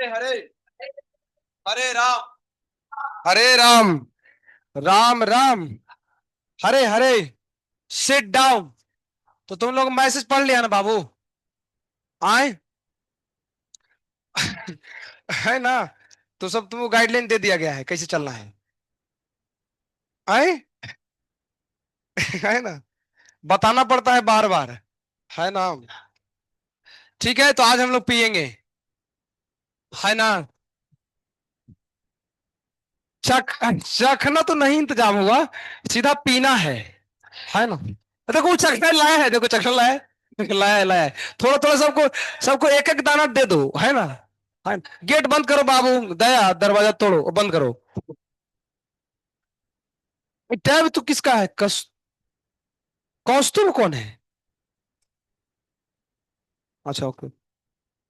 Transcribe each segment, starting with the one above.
हरे Hare Ram. Hare Ram. Ram Ram. Hare Hare. Sit down. तो तुम लोग मैसेज पढ़ लिया ना बाबू? आए? है ना? तो सब तुमको गाइडलाइन दे दिया गया है कैसे चलना है। आए? है ना? बताना पड़ता है बार बार। है ना? ठीक है, तो आज हम लोग पियेंगे। है ना? चख चखना तो नहीं इंतजाम हुआ, सीधा पीना है ना? देखो चखना लाया है, देखो चखना लाया है, लाया है लाया है। थोड़ा थोड़ा सबको, सबको एक एक दाना दे दो, है ना? है ना? गेट बंद करो बाबू, दया दरवाजा तोड़ो और बंद करो। ये टैब तो किसका है? कौस्तुभ कौन है? अच्छा ओके,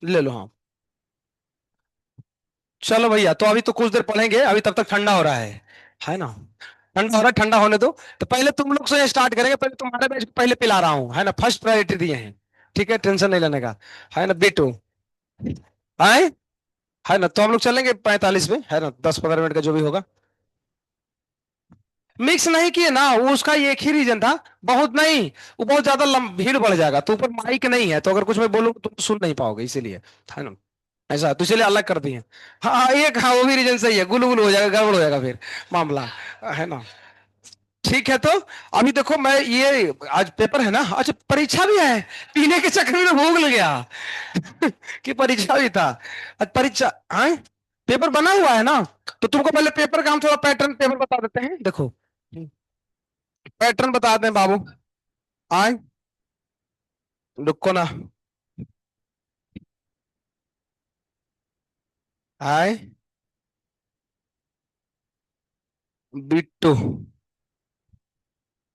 ले लो हाँ। चलो भैया, तो अभी तो कुछ देर पढ़ेंगे, अभी तब तक ठंडा हो रहा है ना? ठंडा हो रहा है, ठंडा होने दो। तो पहले तुम लोग से स्टार्ट करेंगे, पहले तुम्हारे बैच को पहले पिला रहा हूँ, है ना? फर्स्ट प्रायोरिटी दिए हैं। ठीक है, टेंशन नहीं लेने का। है ना बेटू? आए? है ना? तो हम लोग चलेंगे 45 में, है ना? 10-15 मिनट का जो भी होगा। मिक्स नहीं किए ना, वो उसका ये एक ही रीजन था। बहुत नहीं, वो बहुत ज्यादा भीड़ बढ़ जाएगा, तो ऊपर माइक नहीं है, तो अगर कुछ मैं बोलूँ तो तुम सुन नहीं पाओगे, इसीलिए। है ना? ऐसा तो इसलिए अलग कर दिए। हाँ हाँ, एक हाँ वो भी रीजन सही है, गुल गुल हो जाएगा, गड़बड़ हो जाएगा फिर मामला। है ना? ठीक है, तो अभी देखो मैं ये, आज पेपर है ना, अच्छा परीक्षा भी है। पीने के चक्कर में भूल गया कि परीक्षा भी था। आज परीक्षा, हाँ पेपर बना हुआ है ना? तो तुमको पहले पेपर का हम थोड़ा पैटर्न पेपर बता देते हैं, देखो। पैटर्न बताते हैं बाबू। आए? रुको ना। आए? बिट्टू।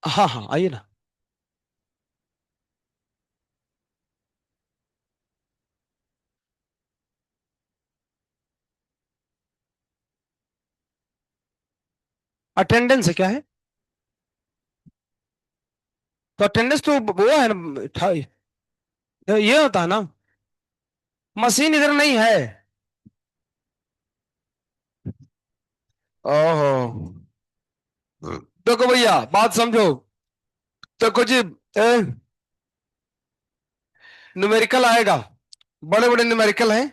हाँ हाँ आइए ना। अटेंडेंस है क्या है? तो अटेंडेंस तो वो है ना, ये होता है ना। मशीन इधर नहीं है। ओहो। देखो भैया बात समझो। देखो जी, न्यूमेरिकल आएगा, बड़े बड़े न्यूमेरिकल हैं,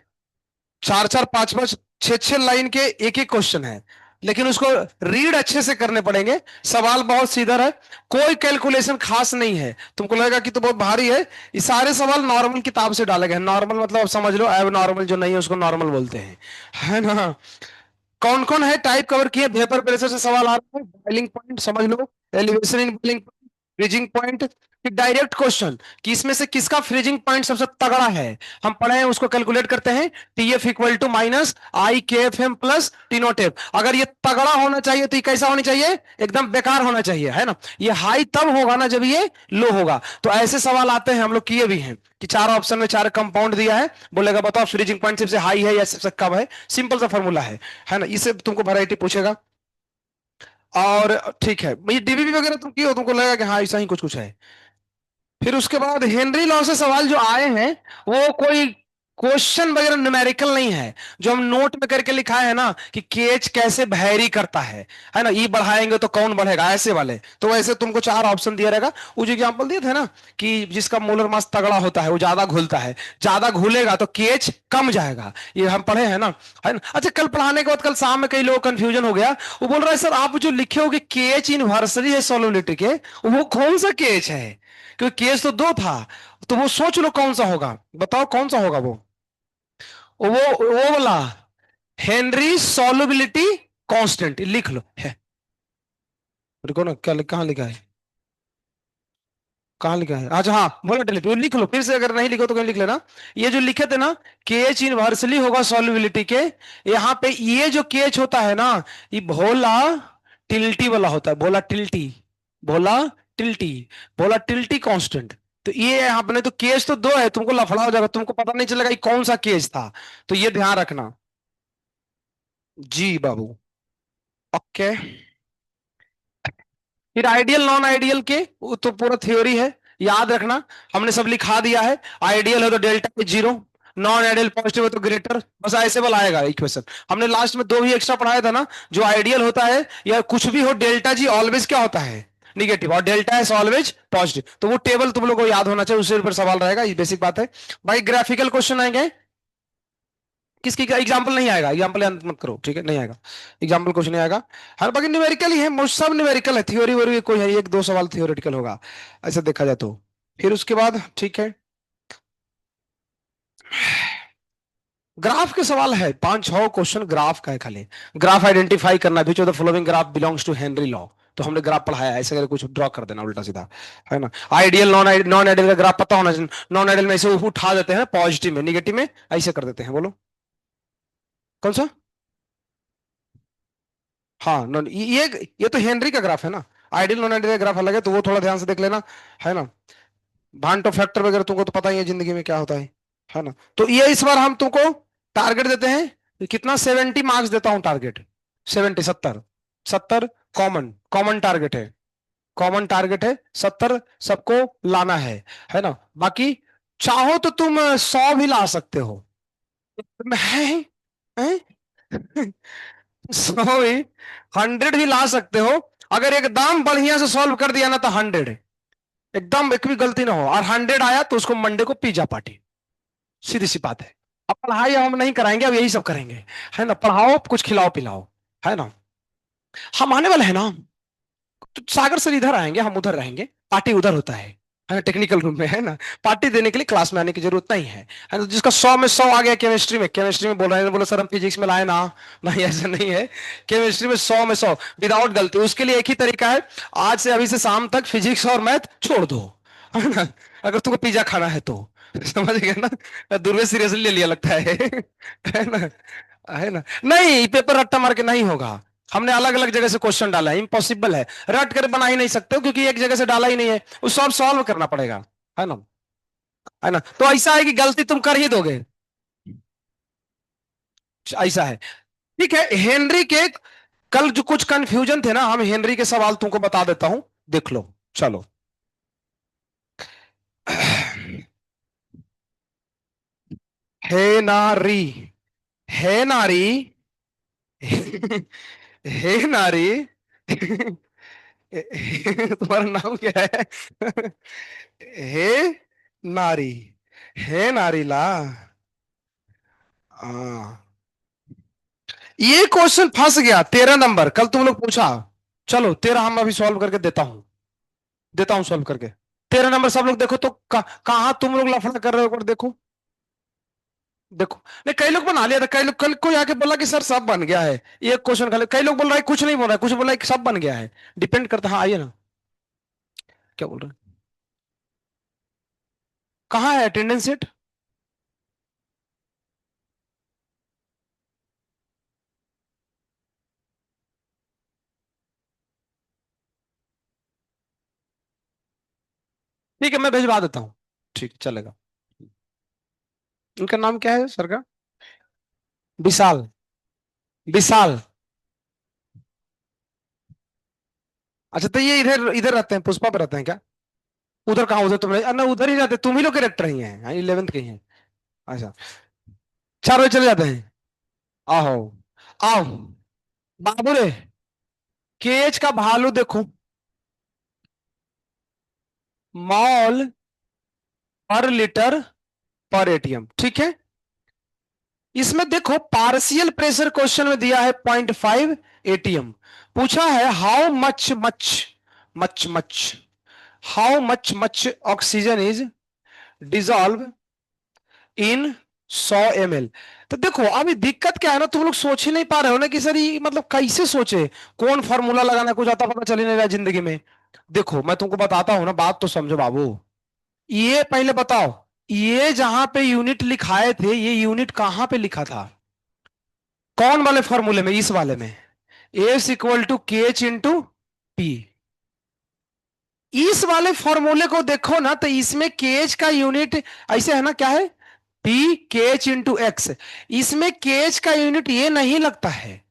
4-4 5-5 6-6 लाइन के एक एक क्वेश्चन है। लेकिन उसको रीड अच्छे से करने पड़ेंगे। सवाल बहुत सीधा है, कोई कैलकुलेशन खास नहीं है। तुमको लगेगा कि तो बहुत भारी है। ये सारे सवाल नॉर्मल किताब से डाले गए हैं। नॉर्मल मतलब अब समझ लो, एब नॉर्मल जो नहीं है उसको नॉर्मल बोलते हैं। है ना? कौन कौन है टाइप कवर किए, वेपर प्रेशर से सवाल आ रहा है, बॉइलिंग पॉइंट समझ लो, elevation in boiling point, freezing point. Direct question कि इसमें से किसका फ्रीजिंग पॉइंट सबसे तगड़ा है, हम पढ़े हैं उसको कैलकुलेट करते हैं। TF equal to minus i K f m plus T naught f. अगर ये तगड़ा होना चाहिए तो ये कैसा होना चाहिए? एकदम बेकार होना चाहिए, है ना? ये हाई तब होगा ना जब ये लो होगा। तो ऐसे सवाल आते हैं, हम लोग किए भी हैं कि चार ऑप्शन में चार कंपाउंड दिया है, बोलेगा बताओ फ्रीजिंग पॉइंट सबसे हाई है या सबसे कम है। सिंपल सा फॉर्मूला है ना? इससे तुमको वैरायटी पूछेगा। और ठीक है, ये डीबीबी वगैरह तुम किए हो, तुमको लगेगा कि हाँ ऐसा ही कुछ कुछ है। फिर उसके बाद हेनरी लॉ से सवाल जो आए हैं, वो कोई क्वेश्चन वगैरह न्यूमेरिकल नहीं है। जो हम नोट में करके लिखा है ना कि केच कैसे वैरी करता है ना? ई बढ़ाएंगे तो कौन बढ़ेगा, ऐसे वाले। तो वैसे तुमको चार ऑप्शन दिया रहेगा। वो जो एग्जांपल दिए थे ना कि जिसका मोलर मास तगड़ा होता है वो ज्यादा घुलता है, ज्यादा घुलेगा तो केच कम जाएगा, ये हम पढ़े हैं ना? है ना? अच्छा, कल पढ़ाने के बाद कल शाम में कई लोग कंफ्यूजन हो गया। वो बोल रहा है सर आप जो लिखे हो कि केच इनवर्सली है सोलिबिलिटी के, वो कौन सा केच है? क्योंकि केस तो दो था। तो वो सोच लो कौन सा होगा, बताओ कौन सा होगा वो वाला हेनरी सॉल्युबिलिटी कांस्टेंट, लिख लो है। रुको ना, क्या कहाँ लिखा है? कहाँ लिखा है? अच्छा हाँ, वोलेटिलिटी, वो लिख लो फिर से, अगर नहीं लिखो तो कहीं लिख लेना। ये जो लिखे थे ना, केएच इनवर्सली होगा सॉल्युबिलिटी के। यहाँ पे ये जो केएच होता है ना, ये भोला टिल्टी वाला होता है, भोला टिल्टी, भोला टिल्टी, भोला टिल्टी कांस्टेंट। तो ये यहाँ पे नहीं, तो केस तो दो है, तुमको लफड़ा हो जाएगा, तुमको पता नहीं चलेगा ये कौन सा केस था। तो ये ध्यान रखना। जी बाबू। ओके। फिर आइडियल नॉन आइडियल के वो तो पूरा थ्योरी है, याद रखना। हमने सब लिखा दिया है। आइडियल है तो delta is zero, non ideal positive है तो ग्रेटर, बस ऐसे वाला आएगा इक्वेशन। हमने लास्ट में दो भी एक्स्ट्रा पढ़ाया था ना, जो आइडियल होता है या कुछ भी हो, डेल्टा जी ऑलवेज क्या होता है, निगेटिव, और डेल्टा एस ऑलवेज पॉजिटिव। तो वो टेबल तुम लोग को याद होना चाहिए, उसके ऊपर सवाल रहेगा, ये बेसिक बात है भाई। ग्राफिकल क्वेश्चन आएंगे, किसकी का एग्जाम्पल नहीं आएगा, एग्जाम्पल याद मत करो, ठीक है, नहीं आएगा एग्जाम्पल, कुछ नहीं आएगा। हर बाकी न्यूमेरिकल ही है, मोस्ट सब न्यूमेरिकल है, थ्योरी वोरी कोई है, एक दो सवाल थियोरेटिकल होगा, ऐसा देखा जाए तो। फिर उसके बाद ठीक है, ग्राफ के सवाल है, पांच छह क्वेश्चन ग्राफ का है खाली। ग्राफ आइडेंटिफाई करना, which of the following graph belongs to Henry law, तो हमने ग्राफ पढ़ाया है, ऐसे करके कुछ ड्रॉ कर देना उल्टा सीधा, है ना। आइडियल नॉन आइडियल का ग्राफ पता होना चाहिए, नॉन आइडियल में ऐसे उठा देते हैं, पॉजिटिव में निगेटिव में ऐसे कर देते हैं, बोलो कौन सा। हाँ नॉन, ये तो हेनरी का ग्राफ है ना, आइडियल नॉन आइडियल का ग्राफ अलग है, तो वो थोड़ा ध्यान से देख लेना, है ना। भांटो फैक्टर वगैरह तुमको तो पता ही है जिंदगी में क्या होता है ना। तो ये इस बार हम तुमको टारगेट देते हैं कितना, 70 मार्क्स देता हूं टारगेट, 70 70 70 कॉमन कॉमन टारगेट है, कॉमन टारगेट है 70 सबको लाना है ना। बाकी चाहो तो तुम 100 भी ला सकते हो, है 100 भी, 100 भी ला सकते हो, अगर एकदम बढ़िया से सॉल्व कर दिया ना तो 100, एकदम एक भी गलती ना हो, और 100 आया तो उसको मंडे को पिज्जा पार्टी, सीधी सी बात है। अब पढ़ाई हम नहीं कराएंगे, अब यही सब करेंगे, है ना, पढ़ाओ कुछ खिलाओ पिलाओ, है ना। हम आने वाले हैं ना, तो सागर सर इधर आएंगे, हम उधर रहेंगे, पार्टी उधर होता है ना, टेक्निकल रूम में, है ना। पार्टी देने के लिए क्लास में आने की जरूरत नहीं है ना। जिसका 100 में 100 आ गया केमिस्ट्री में, केमिस्ट्री में बोल रहे हैं, बोलो सर हम फिजिक्स में लाए ना, नहीं ऐसा नहीं है, केमिस्ट्री में 100 में 100 विदाउट गलती। उसके लिए एक ही तरीका है, आज से अभी से शाम तक फिजिक्स और मैथ छोड़ दो, है ना, अगर तुमको पिज्जा खाना है तो, समझ गए ना, दूर सीरियसली ले लिया लगता है ना, है ना। नहीं पेपर रट्टा मार के नहीं होगा, हमने अलग अलग जगह से क्वेश्चन डाला है, इम्पॉसिबल है, रट कर बना ही नहीं सकते हो, क्योंकि एक जगह से डाला ही नहीं है, वो सब सॉल्व करना पड़ेगा, है ना, है ना। तो ऐसा है कि गलती तुम कर ही दोगे, ऐसा है। ठीक है, हेनरी के कल जो कुछ कंफ्यूजन थे ना, हम हेनरी के सवाल तुमको बता देता हूं, देख लो, चलो। हे नारी, हे नारी, हे नारी, तुम्हारा नाम क्या है, हे नारी, हे नारीला, हाँ। ये क्वेश्चन फंस गया, 13 नंबर, कल तुम लोग पूछा, चलो 13 हम अभी सॉल्व करके देता हूं, देता हूं सॉल्व करके। 13 नंबर सब लोग देखो तो, कहां तुम लोग लफड़ा कर रहे हो, एक बार देखो, देखो। नहीं कई लोग बना लिया था, कई लोग कल कोई आके बोला कि सर सब बन गया है, ये क्वेश्चन खाली, कई लोग बोल रहा है कुछ नहीं बोल रहा है, कुछ बोल रहा है कि सब बन गया है, डिपेंड करता है। हाँ आइए ना, क्या बोल रहे हैं, कहाँ है अटेंडेंस शीट। ठीक है मैं भिजवा देता हूँ, ठीक चलेगा। इनका नाम क्या है सर का, विशाल, विशाल। अच्छा तो ये इधर इधर रहते हैं, पुष्पा पे रहते हैं क्या, उधर कहाँ, उधर तुम ना उधर ही रहते, तुम ही लोग के डायरेक्टर ही हैं, 11th के ही हैं। अच्छा 4 बजे चले जाते हैं, आओ, आओ बाबू रे, केज का भालू देखो, मॉल पर लीटर पर एटीएम, ठीक है। इसमें देखो पार्शियल प्रेशर क्वेश्चन में दिया है 0.5 एटीएम, पूछा है how much much much much, how much much oxygen is dissolve in 100 ml। तो देखो अभी दिक्कत क्या है ना, तुम लोग सोच ही नहीं पा रहे हो ना कि सर ये मतलब कैसे सोचे, कौन फॉर्मूला लगाना, कुछ आता पता चल ही नहीं रहा जिंदगी में। देखो मैं तुमको बताता हूं ना, बात तो समझो बाबू, ये पहले बताओ, ये जहां पे यूनिट लिखाए थे, ये यूनिट कहां पे लिखा था, कौन वाले फॉर्मूले में, इस वाले में, S equal to K H into P, इस वाले फॉर्मूले को देखो ना, तो इसमें के एच का यूनिट ऐसे है ना, क्या है, पी के एच इंटू एक्स, इसमें के एच का यूनिट ये नहीं लगता है,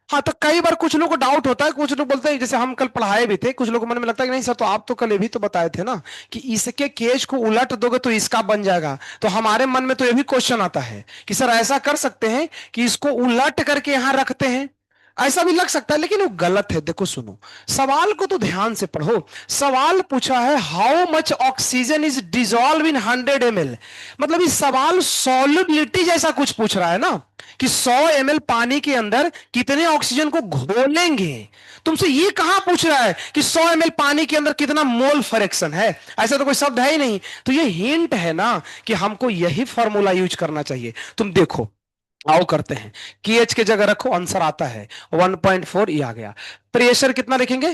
हाँ, तो कई बार कुछ लोगों को डाउट होता है, कुछ लोग बोलते हैं, जैसे हम कल पढ़ाए भी थे, कुछ लोगों को मन में लगता है कि नहीं सर, तो आप तो कल ये भी तो बताए थे ना कि इसके केज को उलट दोगे तो इसका बन जाएगा। तो हमारे मन में तो ये भी क्वेश्चन आता है कि सर ऐसा कर सकते हैं कि इसको उलट करके यहां रखते हैं, ऐसा भी लग सकता है, लेकिन वो गलत है। देखो सुनो, सवाल को तो ध्यान से पढ़ो। सवाल पूछा है how much oxygen is dissolve in 100 ml। मतलब इस सवाल सॉल्युबिलिटी जैसा कुछ पूछ रहा है ना, कि 100 ml पानी के अंदर कितने ऑक्सीजन को घोलेंगे। तुमसे ये कहां पूछ रहा है कि 100 ml पानी के अंदर कितना मोल फ्रैक्शन है, ऐसा तो कोई शब्द है ही नहीं। तो ये हिंट है ना कि हमको यही फॉर्मूला यूज करना चाहिए। तुम देखो, आओ करते हैं। KH के जगह रखो, आंसर आता है 1.4, ये आ गया। प्रेशर कितना लिखेंगे?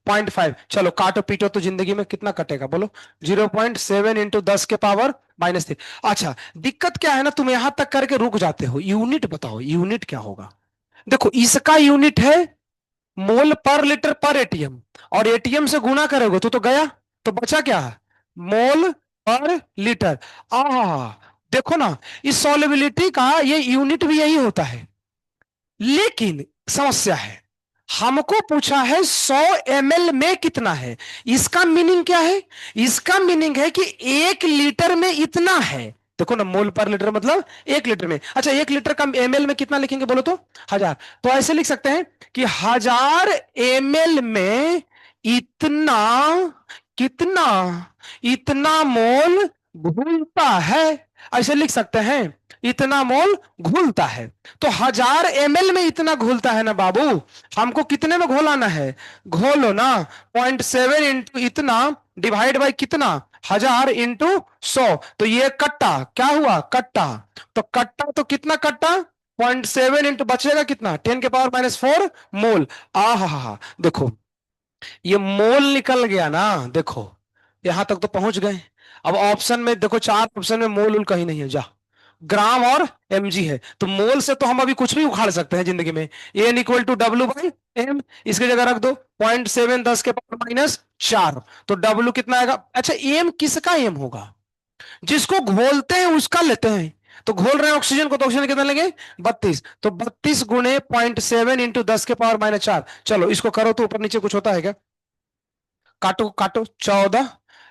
0.5। चलो काटो पीटो तो जिंदगी में कितना कटेगा बोलो? 0.7 इंटू 10 के पावर -3। अच्छा, दिक्कत क्या है ना, तुम यहां तक करके रुक जाते हो। यूनिट बताओ, यूनिट क्या होगा? देखो, इसका यूनिट है मोल पर लीटर पर एटीएम, और एटीएम से गुना करोगे तो गया, तो बचा क्या? मोल पर लीटर। आ देखो ना, इस सॉल्युबिलिटी का ये यूनिट भी यही होता है। लेकिन समस्या है, हमको पूछा है 100 ml में कितना है। इसका मीनिंग क्या है? इसका मीनिंग है कि 1 लीटर में इतना है। देखो ना, मोल पर लीटर मतलब 1 लीटर में। अच्छा, 1 लीटर का ml में कितना लिखेंगे बोलो तो? 1000। तो ऐसे लिख सकते हैं कि 1000 ml में इतना, कितना, इतना मोल घुलता है। ऐसे लिख सकते हैं, इतना मोल घुलता है। तो 1000 ml में इतना घुलता है ना बाबू, हमको कितने में घोलाना है? घोलो ना, 0.7 इंटू इतना डिवाइड बाई कितना, 1000 इंटू 100। तो ये कट्टा क्या हुआ? कट्टा। तो कट्टा तो कितना कट्टा? 0.7 इंटू बचेगा कितना, 10 के पावर -4 मोल। आ हा, देखो ये मोल निकल गया ना। देखो, यहां तक तो पहुंच गए। अब ऑप्शन में देखो, 4 ऑप्शन में मोल उल कहीं नहीं है, जा ग्राम और mg है। तो मोल से तो हम अभी कुछ भी उखाड़ सकते हैं जिंदगी में। एन इक्वल टू W/m, इसकी जगह रख दो 0.7 10 के पावर -4। तो W कितना आएगा? अच्छा, एम किसका एम होगा? जिसको घोलते हैं उसका लेते हैं। तो घोल रहे हैं ऑक्सीजन को, तो ऑक्सीजन कितना लेंगे? 32। तो 32 गुणे 0.7 इंटू 10 के पावर -4। चलो इसको करो तो ऊपर नीचे कुछ होता है क्या? काटो काटो, 14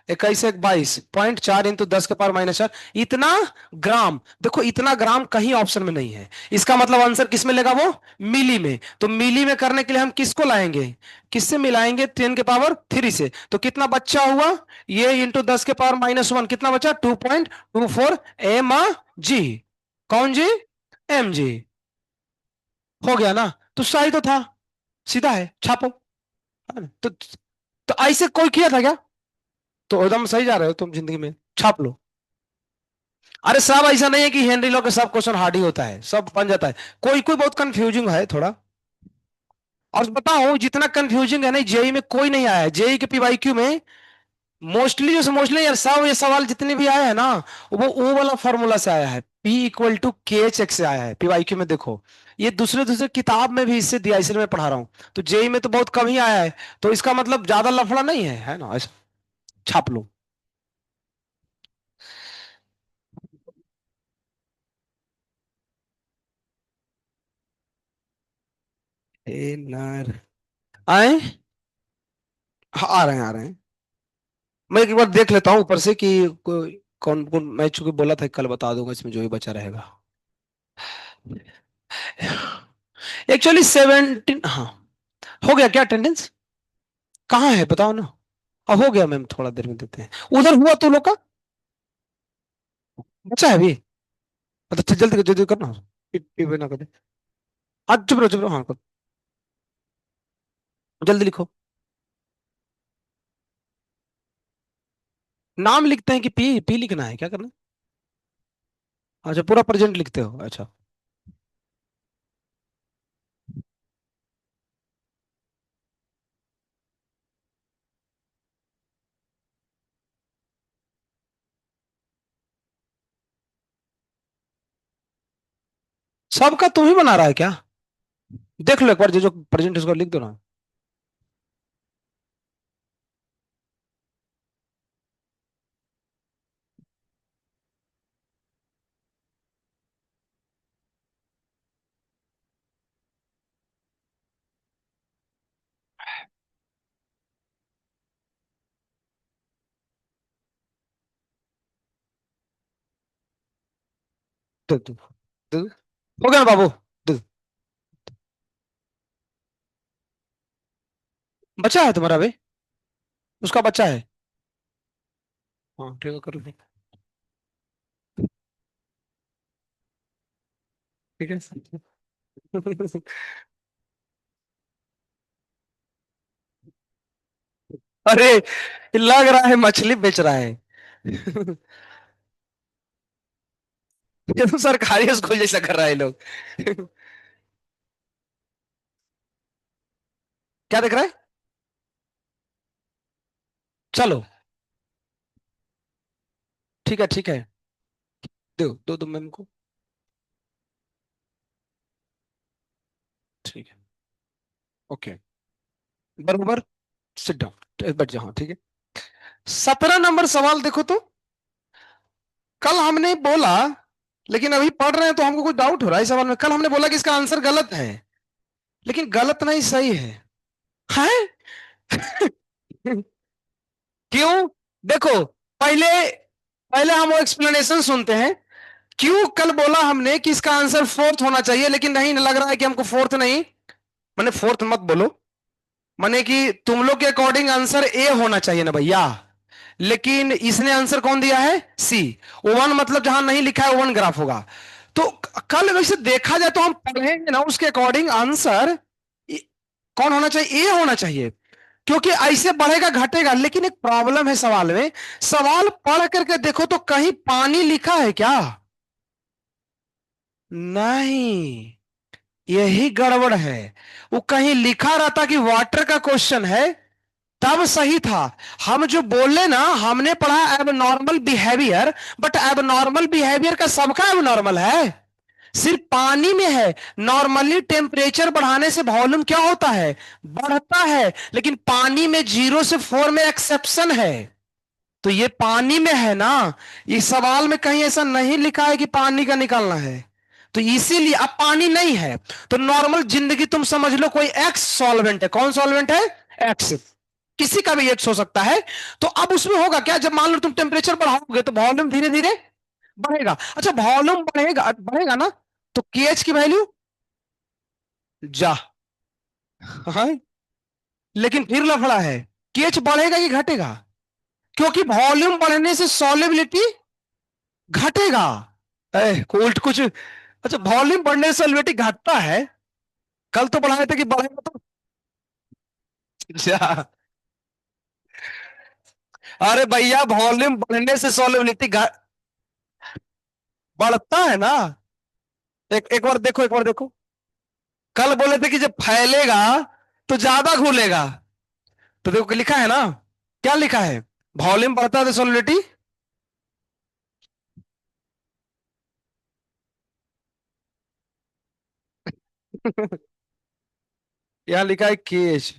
21 एक 22, 0.4 इंटू 10 के पावर -4, इतना ग्राम। देखो, इतना ग्राम कहीं ऑप्शन में नहीं है। इसका मतलब आंसर किस में लेगा वो? मिली में। तो मिली में करने के लिए हम किसको लाएंगे? किससे मिलाएंगे? 10 के पावर 3 से। तो कितना बच्चा हुआ? ये इंटू 10 के पावर -1, कितना बचा? 2.24 mg। कौन जी? mg। हो गया ना? तो सही तो था, सीधा है, छापो। है ना? तो ऐसे कोई किया था क्या? तो एकदम सही जा रहे हो तुम जिंदगी में, छाप लो। अरे सब ऐसा नहीं है कि हेनरी लॉ के सब क्वेश्चन हार्ड ही होता है, सब बन जाता है। कोई कोई बहुत कंफ्यूजिंग है थोड़ा। और बताओ, जितना कंफ्यूजिंग है ना, जेई में कोई नहीं आया है। जेई के पीवाईक्यू में मोस्टली, जो मोस्टली यार सब ये सवाल जितने भी आए हैं ना, वो वाला फॉर्मूला से आया है। P = KH से आया है पीवाईक्यू में। देखो, ये दूसरे दूसरे किताब में भी इससे दिया, इसलिए मैं पढ़ा रहा हूँ। तो जेई में तो बहुत कम ही आया है। तो इसका मतलब ज्यादा लफड़ा नहीं है ना? ऐसा छाप लो। ए नर आए। हाँ, आ रहे हैं, आ रहे हैं। मैं एक बार देख लेता हूँ ऊपर से कि कौन कौन। मैं चूंकि बोला था कल बता दूंगा, इसमें जो भी बचा रहेगा। एक्चुअली 17, हाँ। हो गया क्या अटेंडेंस? कहाँ है बताओ ना। हो गया मैम, थोड़ा देर में देते हैं। उधर हुआ तो लोग का बचा है अभी? अच्छा, जल्दी जल्दी करना, ना कर दे। आज चुप रहो, हाँ करो। जल्दी लिखो। नाम लिखते हैं कि पी पी लिखना है, क्या करना है? अच्छा, पूरा प्रेजेंट लिखते हो, अच्छा। सबका तुम ही बना रहा है क्या? देख लो एक बार, जो जो प्रेजेंट उसको लिख दो ना। दे दो, दे दो। हो गया ना बाबू? दे दो। बच्चा है तुम्हारा भाई? उसका बच्चा है? हाँ ठीक है, करो। ठीक है। अरे लग रहा है मछली बेच रहा है। ये तो सरकारी स्कूल जैसा कर रहा है ये लोग। क्या देख रहा है? चलो ठीक है, ठीक है। दो दो दो मैम को। ठीक है। ओके। बरोबर। सिट डाउन, बैठ जाओ, हाँ, ठीक है। 17 नंबर सवाल देखो तो। कल हमने बोला, लेकिन अभी पढ़ रहे हैं तो हमको कुछ डाउट हो रहा है इस सवाल में। कल हमने बोला कि इसका आंसर गलत है, लेकिन गलत नहीं, सही है? क्यों? देखो, पहले पहले हम वो एक्सप्लेनेशन सुनते हैं। क्यों कल बोला हमने कि इसका आंसर फोर्थ होना चाहिए, लेकिन नहीं लग रहा है कि हमको फोर्थ नहीं। मैंने फोर्थ मत बोलो, माने कि तुम लोग के अकॉर्डिंग आंसर ए होना चाहिए ना भैया। लेकिन इसने आंसर कौन दिया है? सी। वन मतलब जहां नहीं लिखा है वन ग्राफ होगा। तो कल वैसे देखा जाए तो हम पढ़ेंगे ना उसके अकॉर्डिंग आंसर कौन होना चाहिए? ए होना चाहिए। क्योंकि ऐसे बढ़ेगा घटेगा। लेकिन एक प्रॉब्लम है सवाल में। सवाल पढ़ करके देखो तो कहीं पानी लिखा है क्या? नहीं, यही गड़बड़ है। वो कहीं लिखा रहता कि वाटर का क्वेश्चन है, तब सही था। हम जो बोले ना, हमने पढ़ा एब नॉर्मल बिहेवियर, बट एब नॉर्मल बिहेवियर का सबका एब नॉर्मल है, सिर्फ पानी में है। नॉर्मली टेम्परेचर बढ़ाने से वॉल्यूम क्या होता है? बढ़ता है। लेकिन पानी में 0 से 4 में एक्सेप्शन है। तो ये पानी में है ना। इस सवाल में कहीं ऐसा नहीं लिखा है कि पानी का निकालना है। तो इसीलिए अब पानी नहीं है। तो नॉर्मल जिंदगी तुम समझ लो, कोई एक्स सॉल्वेंट है। कौन सॉल्वेंट है? एक्स। किसी का भी एक्स हो सकता है। तो अब उसमें होगा क्या, जब मान लो तुम टेम्परेचर बढ़ाओगे तो वॉल्यूम धीरे धीरे बढ़ेगा। अच्छा, वॉल्यूम बढ़ेगा बढ़ेगा ना, तो केएच की वैल्यू जा। हाँ, लेकिन फिर लफड़ा है। केएच बढ़ेगा कि घटेगा? क्योंकि वॉल्यूम बढ़ने से सॉल्युबिलिटी घटेगा। उल्ट कुछ। अच्छा, वॉल्यूम बढ़ने से सॉल्युबिलिटी घटता है? कल तो बढ़ाए थे कि बढ़ेगा तो। अच्छा, अरे भैया वॉल्यूम बढ़ने से सॉल्युबिलिटी बढ़ता है ना। एक एक बार देखो, एक बार देखो। कल बोले थे कि जब फैलेगा तो ज्यादा घुलेगा। तो देखो लिखा है ना। क्या लिखा है? वॉल्यूम बढ़ता है तो सॉल्युबिलिटी। यहाँ लिखा है केज।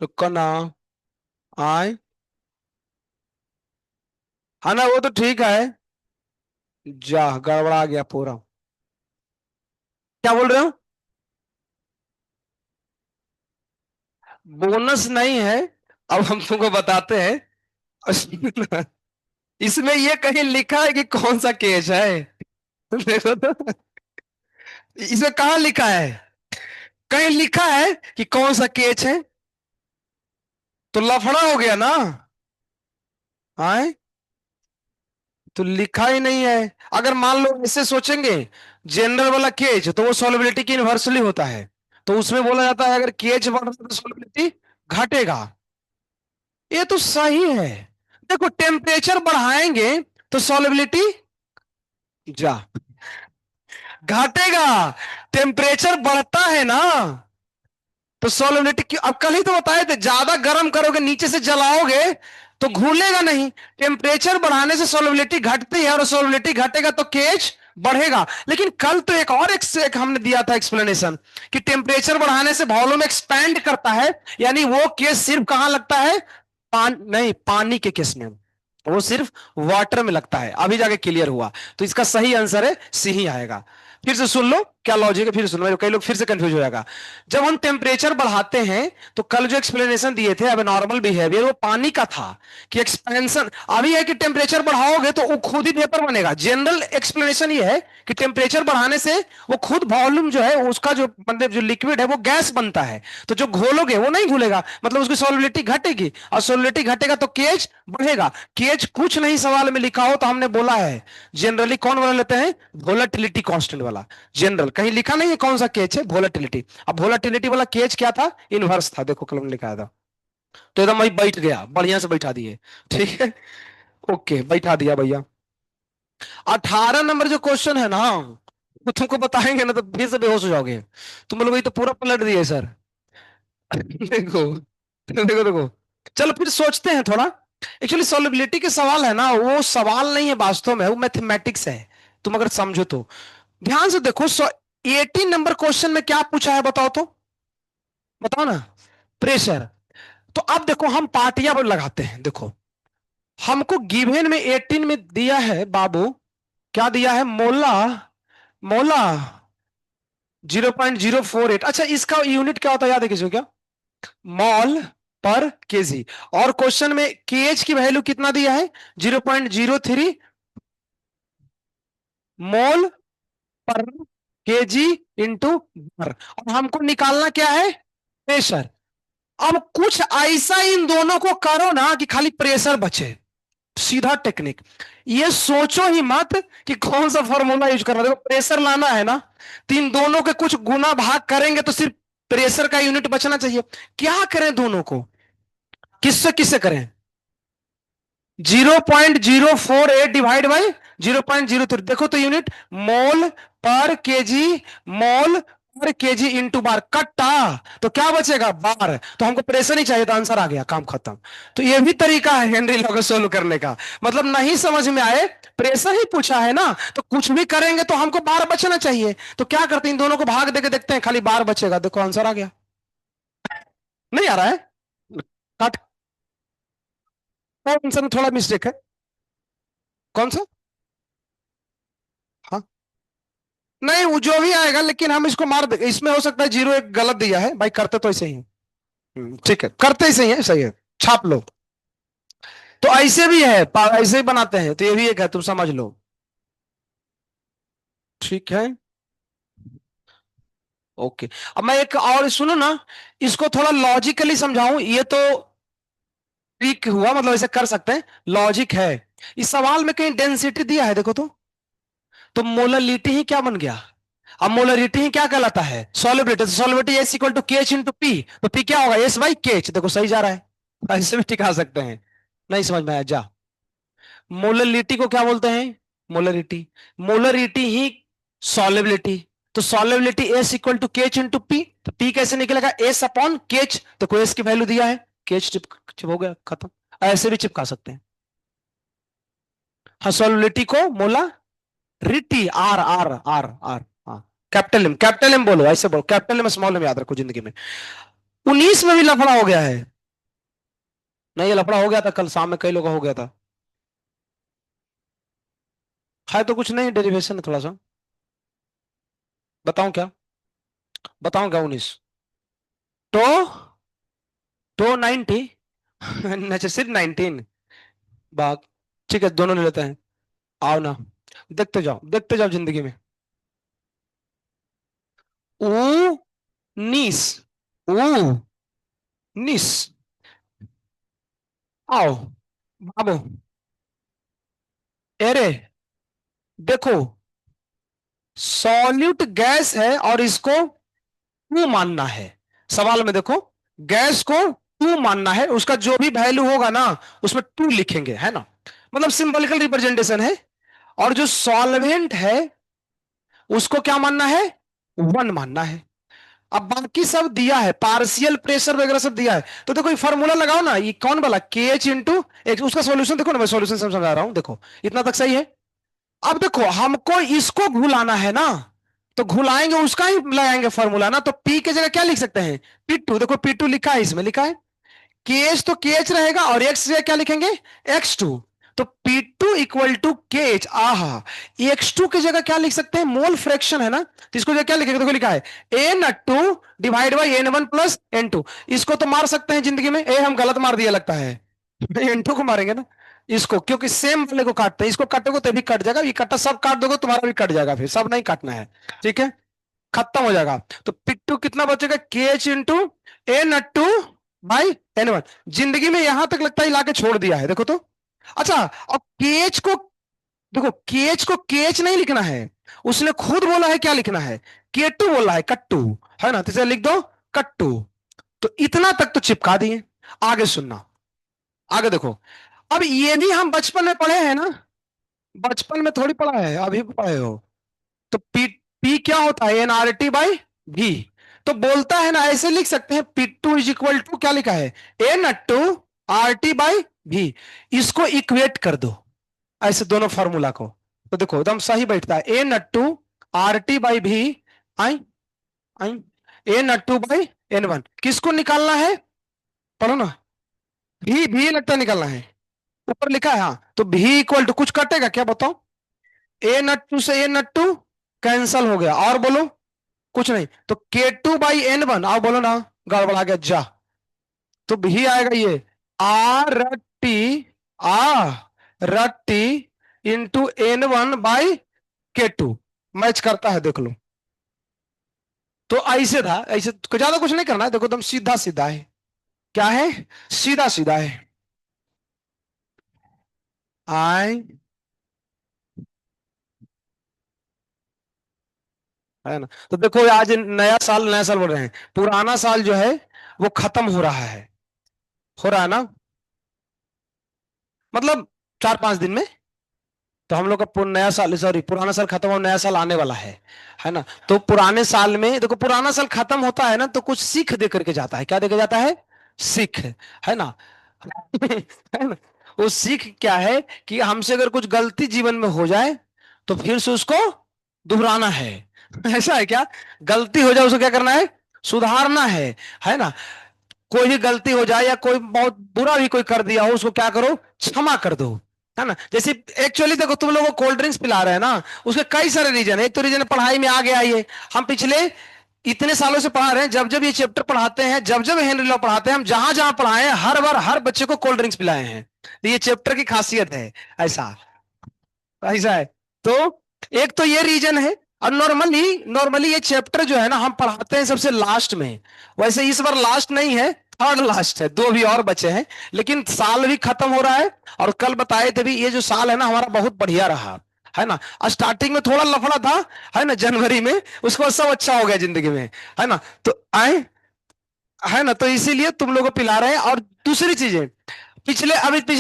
रुको ना। आए। हाँ ना, वो तो ठीक है। जा, गड़बड़ा गया पूरा। क्या बोल रहे हो? बोनस नहीं है। अब हम तुमको बताते हैं। इसमें ये कहीं लिखा है कि कौन सा केस है? देखो तो, इसमें कहाँ लिखा है? कहीं लिखा है कि कौन सा केच है? तो लफड़ा हो गया ना। हाँ, तो लिखा ही नहीं है। अगर मान लो इससे सोचेंगे, जनरल वाला केज तो वो सॉल्युबिलिटी की इन्वर्सली होता है। तो उसमें बोला जाता है अगर केज बढ़ रहा है तो सॉल्युबिलिटी घटेगा। ये तो सही है। देखो, टेम्परेचर बढ़ाएंगे तो सॉल्युबिलिटी जा घटेगा। टेम्परेचर बढ़ता है ना, तो सॉल्युबिलिटी की अब कल ही तो बताए थे, ज्यादा गर्म करोगे नीचे से जलाओगे तो घुलेगा नहीं। टेम्परेचर बढ़ाने से सॉल्युबिलिटी घटती है, और सॉल्युबिलिटी घटेगा तो केच बढ़ेगा। लेकिन कल तो एक हमने दिया था एक्सप्लेनेशन कि टेम्परेचर बढ़ाने से वॉल्यूम एक्सपैंड करता है। यानी वो केस सिर्फ कहां लगता है? नहीं, पानी के केस में। वो सिर्फ वाटर में लगता है। अभी जाके क्लियर हुआ। तो इसका सही आंसर है सी ही आएगा। फिर से सुन लो क्या लॉजिक है, फिर सुनो, कई लोग फिर से कंफ्यूज हो जाएगा। जब हम टेम्परेचर बढ़ाते हैं तो कल जो एक्सप्लेनेशन दिए थे अब नॉर्मल बिहेवियर वो पानी का था कि एक्सपेंशन, अभी है कि टेम्परेचर बढ़ाओगे तो वो खुद ही वेपर बनेगा। जनरल एक्सप्लेनेशन ये है कि टेम्परेचर बढ़ाने से वो खुद वॉल्यूम जो है उसका जो मतलब जो लिक्विड है वो गैस बनता है, तो जो घोलोगे वो नहीं घुलेगा, मतलब उसकी सॉल्युबिलिटी घटेगी, और सॉल्युबिलिटी घटेगा तो केएच बढ़ेगा। केएच कुछ नहीं सवाल में लिखा हो तो हमने बोला है जनरली कौन वाला लेते हैं, वोलेटिलिटी कांस्टेंट वाला। जनरल कहीं लिखा नहीं है कौन सा केच है, वोलेटिलिटी। अब वोलेटिलिटी वाला केच क्या था, इनवर्स था, देखो कलम लिखा था। तो एकदम वही बैठ गया, बढ़िया से बैठा दिए, ठीक है, ओके बैठा दिया भैया। 18 नंबर जो क्वेश्चन है ना वो तुमको बताएंगे ना तो फिर से बेहोश हो जाओगे, तुम लोग ये तो पूरा पलट दिए सर। देखो देखो देखो, चलो फिर सोचते हैं थोड़ा। एक्चुअली सॉल्युबिलिटी के सवाल है ना, वो सवाल नहीं है वास्तव में, वो मैथमेटिक्स है, तुम अगर समझो तो। ध्यान से देखो, 18 नंबर क्वेश्चन में क्या पूछा है बताओ तो, बताओ ना, प्रेशर। तो अब देखो हम पार्टियां लगाते हैं, देखो हमको गिवन में 18 में दिया है बाबू, क्या दिया है, मोला, मोला 0.048। अच्छा इसका यूनिट क्या होता है याद है किसी को क्या, मॉल पर केजी। और क्वेश्चन में केएच की वैल्यू कितना दिया है, 0.03 मोल पर केजी इंटू बार, और हमको निकालना क्या है, प्रेशर। अब कुछ ऐसा इन दोनों को करो ना कि खाली प्रेशर बचे, सीधा टेक्निक। ये सोचो ही मत कि कौन सा फॉर्मूला यूज करना, देखो प्रेशर लाना है ना, तो इन दोनों के कुछ गुना भाग करेंगे तो सिर्फ प्रेशर का यूनिट बचना चाहिए। क्या करें दोनों को, किससे किससे करें, 0.048 डिवाइड बाई 0.03, देखो तो यूनिट मोल पर केजी, मोल पर केजी इंटू बार, कट्टा तो क्या बचेगा बार, तो हमको प्रेशर ही चाहिए तो आंसर आ गया, काम खत्म। तो ये भी तरीका है हेनरी लॉ को सोल्व करने का, मतलब नहीं समझ में आए, प्रेशर ही पूछा है ना तो कुछ भी करेंगे तो हमको बार बचना चाहिए, तो क्या करते हैं इन दोनों को भाग देके देखते हैं, खाली बार बचेगा, देखो आंसर आ गया। नहीं आ रहा है, काट, आंसर में थोड़ा मिस्टेक है, कौन सा, हाँ नहीं वो जो भी आएगा, लेकिन हम इसको मार दे, इसमें हो सकता है जीरो एक गलत दिया है भाई, करते तो ऐसे ही है। ठीक है करते ही सही है, सही है, छाप लो। तो ऐसे भी है, ऐसे ही बनाते हैं, तो ये भी एक है, तुम समझ लो, ठीक है, ओके। अब मैं एक और सुनो ना, इसको थोड़ा लॉजिकली समझाऊं, ये तो ट्रिक हुआ, मतलब ऐसे कर सकते हैं, लॉजिक है। इस सवाल में कहीं डेंसिटी दिया है देखो तो मोलरिटी ही क्या बन गया, अब मोलरिटी ही क्या कहलाता है, solubility, solubility S equal to K H into P, तो पी क्या होगा, एस बाई के एच, देखो सही जा रहा है, ऐसे भी टिका सकते हैं। नहीं समझ में आया जा, मोलरिटी को क्या बोलते हैं, मोलरिटी, मोलरिटी ही सॉल्युबिलिटी, तो solubility S equal to K H into P, तो पी कैसे निकलेगा, एस अपॉन के एच, तो कोई एस की वैल्यू दिया है, के एच चिप हो गया खत्म। ऐसे भी चिपका सकते हैं, हाँ सॉल्युबिलिटी को मोला रिटी, आर आर आर आर, हाँ कैपिटल एम, कैपिटल एम बोलो, ऐसे बोलो, कैपिटल एम स्मॉल एम याद रखो जिंदगी में। 19 में भी लफड़ा हो गया है, नहीं ये लफड़ा हो गया था कल शाम में, कई लोगों का हो गया था, है तो कुछ नहीं, डेरिवेशन है थोड़ा सा, बताऊं क्या, बताऊं क्या, 19 तो 90 अच्छा सिर्फ 19 भाग, ठीक है दोनों ले लेते हैं, आओ ना, देखते जाओ जिंदगी में, ऊ नीस, ऊ निस, आओ बाबू, एरे, देखो सॉल्यूट गैस है और इसको टू मानना है, सवाल में देखो गैस को टू मानना है, उसका जो भी वैल्यू होगा ना उसमें टू लिखेंगे, है ना, मतलब सिंबलिकल रिप्रेजेंटेशन है। और जो सॉल्वेंट है उसको क्या मानना है, वन मानना है। अब बाकी सब दिया है, पार्शियल प्रेशर वगैरह सब दिया है, तो देखो ये फॉर्मूला लगाओ ना, ये कौन वाला के एच इंटू, उसका सॉल्यूशन देखो ना, मैं सॉल्यूशन समझा रहा हूं, देखो इतना तक सही है। अब देखो हमको इसको घुलाना है ना, तो घुलाएंगे उसका ही लगाएंगे फॉर्मूला ना, तो पी की जगह क्या लिख सकते हैं, पी टू, देखो P2 लिखा है, इसमें लिखा है के एच, तो के एच रहेगा, और एक्स जगह क्या लिखेंगे, X2, तो P2 equal to K H. आहा, X2 की जगह क्या लिख सकते हैं, मोल फ्रैक्शन है ना, तो इसको जगह क्या लिखेगा, देखो लिखा है N2 divide by N1 plus N2। इसको तो मार सकते हैं जिंदगी में, हम गलत मार दिया लगता है। N2 को मारेंगे ना इसको, क्योंकि सेम वाले को काटते हैं, इसको काटोगे तो भी कट जाएगा, ये कट्टा सब काट दोगे तुम्हारा भी कट जाएगा, फिर सब नहीं काटना है, ठीक है, खत्म हो जाएगा। तो P2 कितना बचेगा, के H into N2 by N1। जिंदगी में यहां तक लगता है लाके छोड़ दिया है, देखो तो। अच्छा, अब केएच को देखो, केएच को केएच नहीं लिखना है, उसने खुद बोला है क्या लिखना है, K2 बोला है, कट्टू, है ना, तो इसे लिख दो कट्टू। तो इतना तक तो चिपका दिए। आगे सुनना, आगे देखो। अब ये भी हम बचपन में पढ़े हैं ना, बचपन में थोड़ी पढ़ा है, अभी पढ़े हो। तो पी क्या होता है, NRT बाई भी। तो बोलता है ना, ऐसे लिख सकते हैं P2 इज इक्वल टू क्या लिखा है, N2 RT बाई भी। इसको इक्वेट कर दो ऐसे दोनों फार्मूला को, तो देखो एकदम सही बैठता है, N2 RT बाई भी, आई आई N2 बाई N1। किसको निकालना है, पढ़ो ना, भी लगता है निकालना है, ऊपर लिखा है, हाँ, तो भी इक्वल टू कुछ कटेगा क्या बताओ, N2 से N2 कैंसल हो गया, और बोलो कुछ नहीं, तो K2 बाई N1, आओ बोलो ना, गड़बड़ा गया जा, तो भी आएगा ये R T into N1 by K2, match करता है देख लो। तो ऐसे था, ऐसे ज्यादा कुछ नहीं करना है, देखो एकदम सीधा सीधा है, क्या है, सीधा सीधा आई है ना। तो देखो आज नया साल बोल रहे हैं, पुराना साल जो है वो खत्म हो रहा है, हो रहा है ना, मतलब 4-5 दिन में। तो हम लोग का नया साल, सॉरी, पुराना साल खत्म और नया साल आने वाला है ना। तो पुराने साल में देखो, पुराना साल खत्म होता है ना तो कुछ सीख दे करके जाता है, क्या देकर जाता है, सीख, है ना। है ना। वो सीख क्या है कि हमसे अगर कुछ गलती जीवन में हो जाए तो फिर से उसको दोहराना है। ऐसा है क्या, गलती हो जाए उसको क्या करना है, सुधारना है ना। कोई भी गलती हो जाए या कोई बहुत बुरा भी कोई कर दिया हो, उसको क्या करो, क्षमा कर दो, है ना। जैसे एक्चुअली देखो, तुम लोगों को कोल्ड ड्रिंक्स पिला रहे हैं ना, उसके कई सारे रीजन है। एक तो रीजन पढ़ाई में आ गया ये, हम पिछले इतने सालों से पढ़ा रहे हैं, जब जब ये चैप्टर पढ़ाते हैं, जब जब हेनरी लॉ पढ़ाते हैं, हम जहां जहां पढ़ाए हैं हर बार हर बच्चे को कोल्ड ड्रिंक्स पिलाए हैं। तो ये चैप्टर की खासियत है, ऐसा ऐसा है। तो एक तो ये रीजन है, और नॉर्मली नॉर्मली ये चैप्टर जो है ना हम पढ़ाते हैं सबसे लास्ट में। वैसे इस बार लास्ट नहीं है, थर्ड लास्ट है, दो भी और बचे हैं, लेकिन साल भी खत्म हो रहा है। और कल बताए थे भी, ये जो साल है ना हमारा बहुत बढ़िया रहा, है ना। स्टार्टिंग में थोड़ा लफड़ा था, है ना, जनवरी में, उसके बाद सब अच्छा हो गया जिंदगी में, है ना। तो आए, है ना, तो इसीलिए तुम लोग को पिला रहे हैं। और दूसरी चीजें, पिछले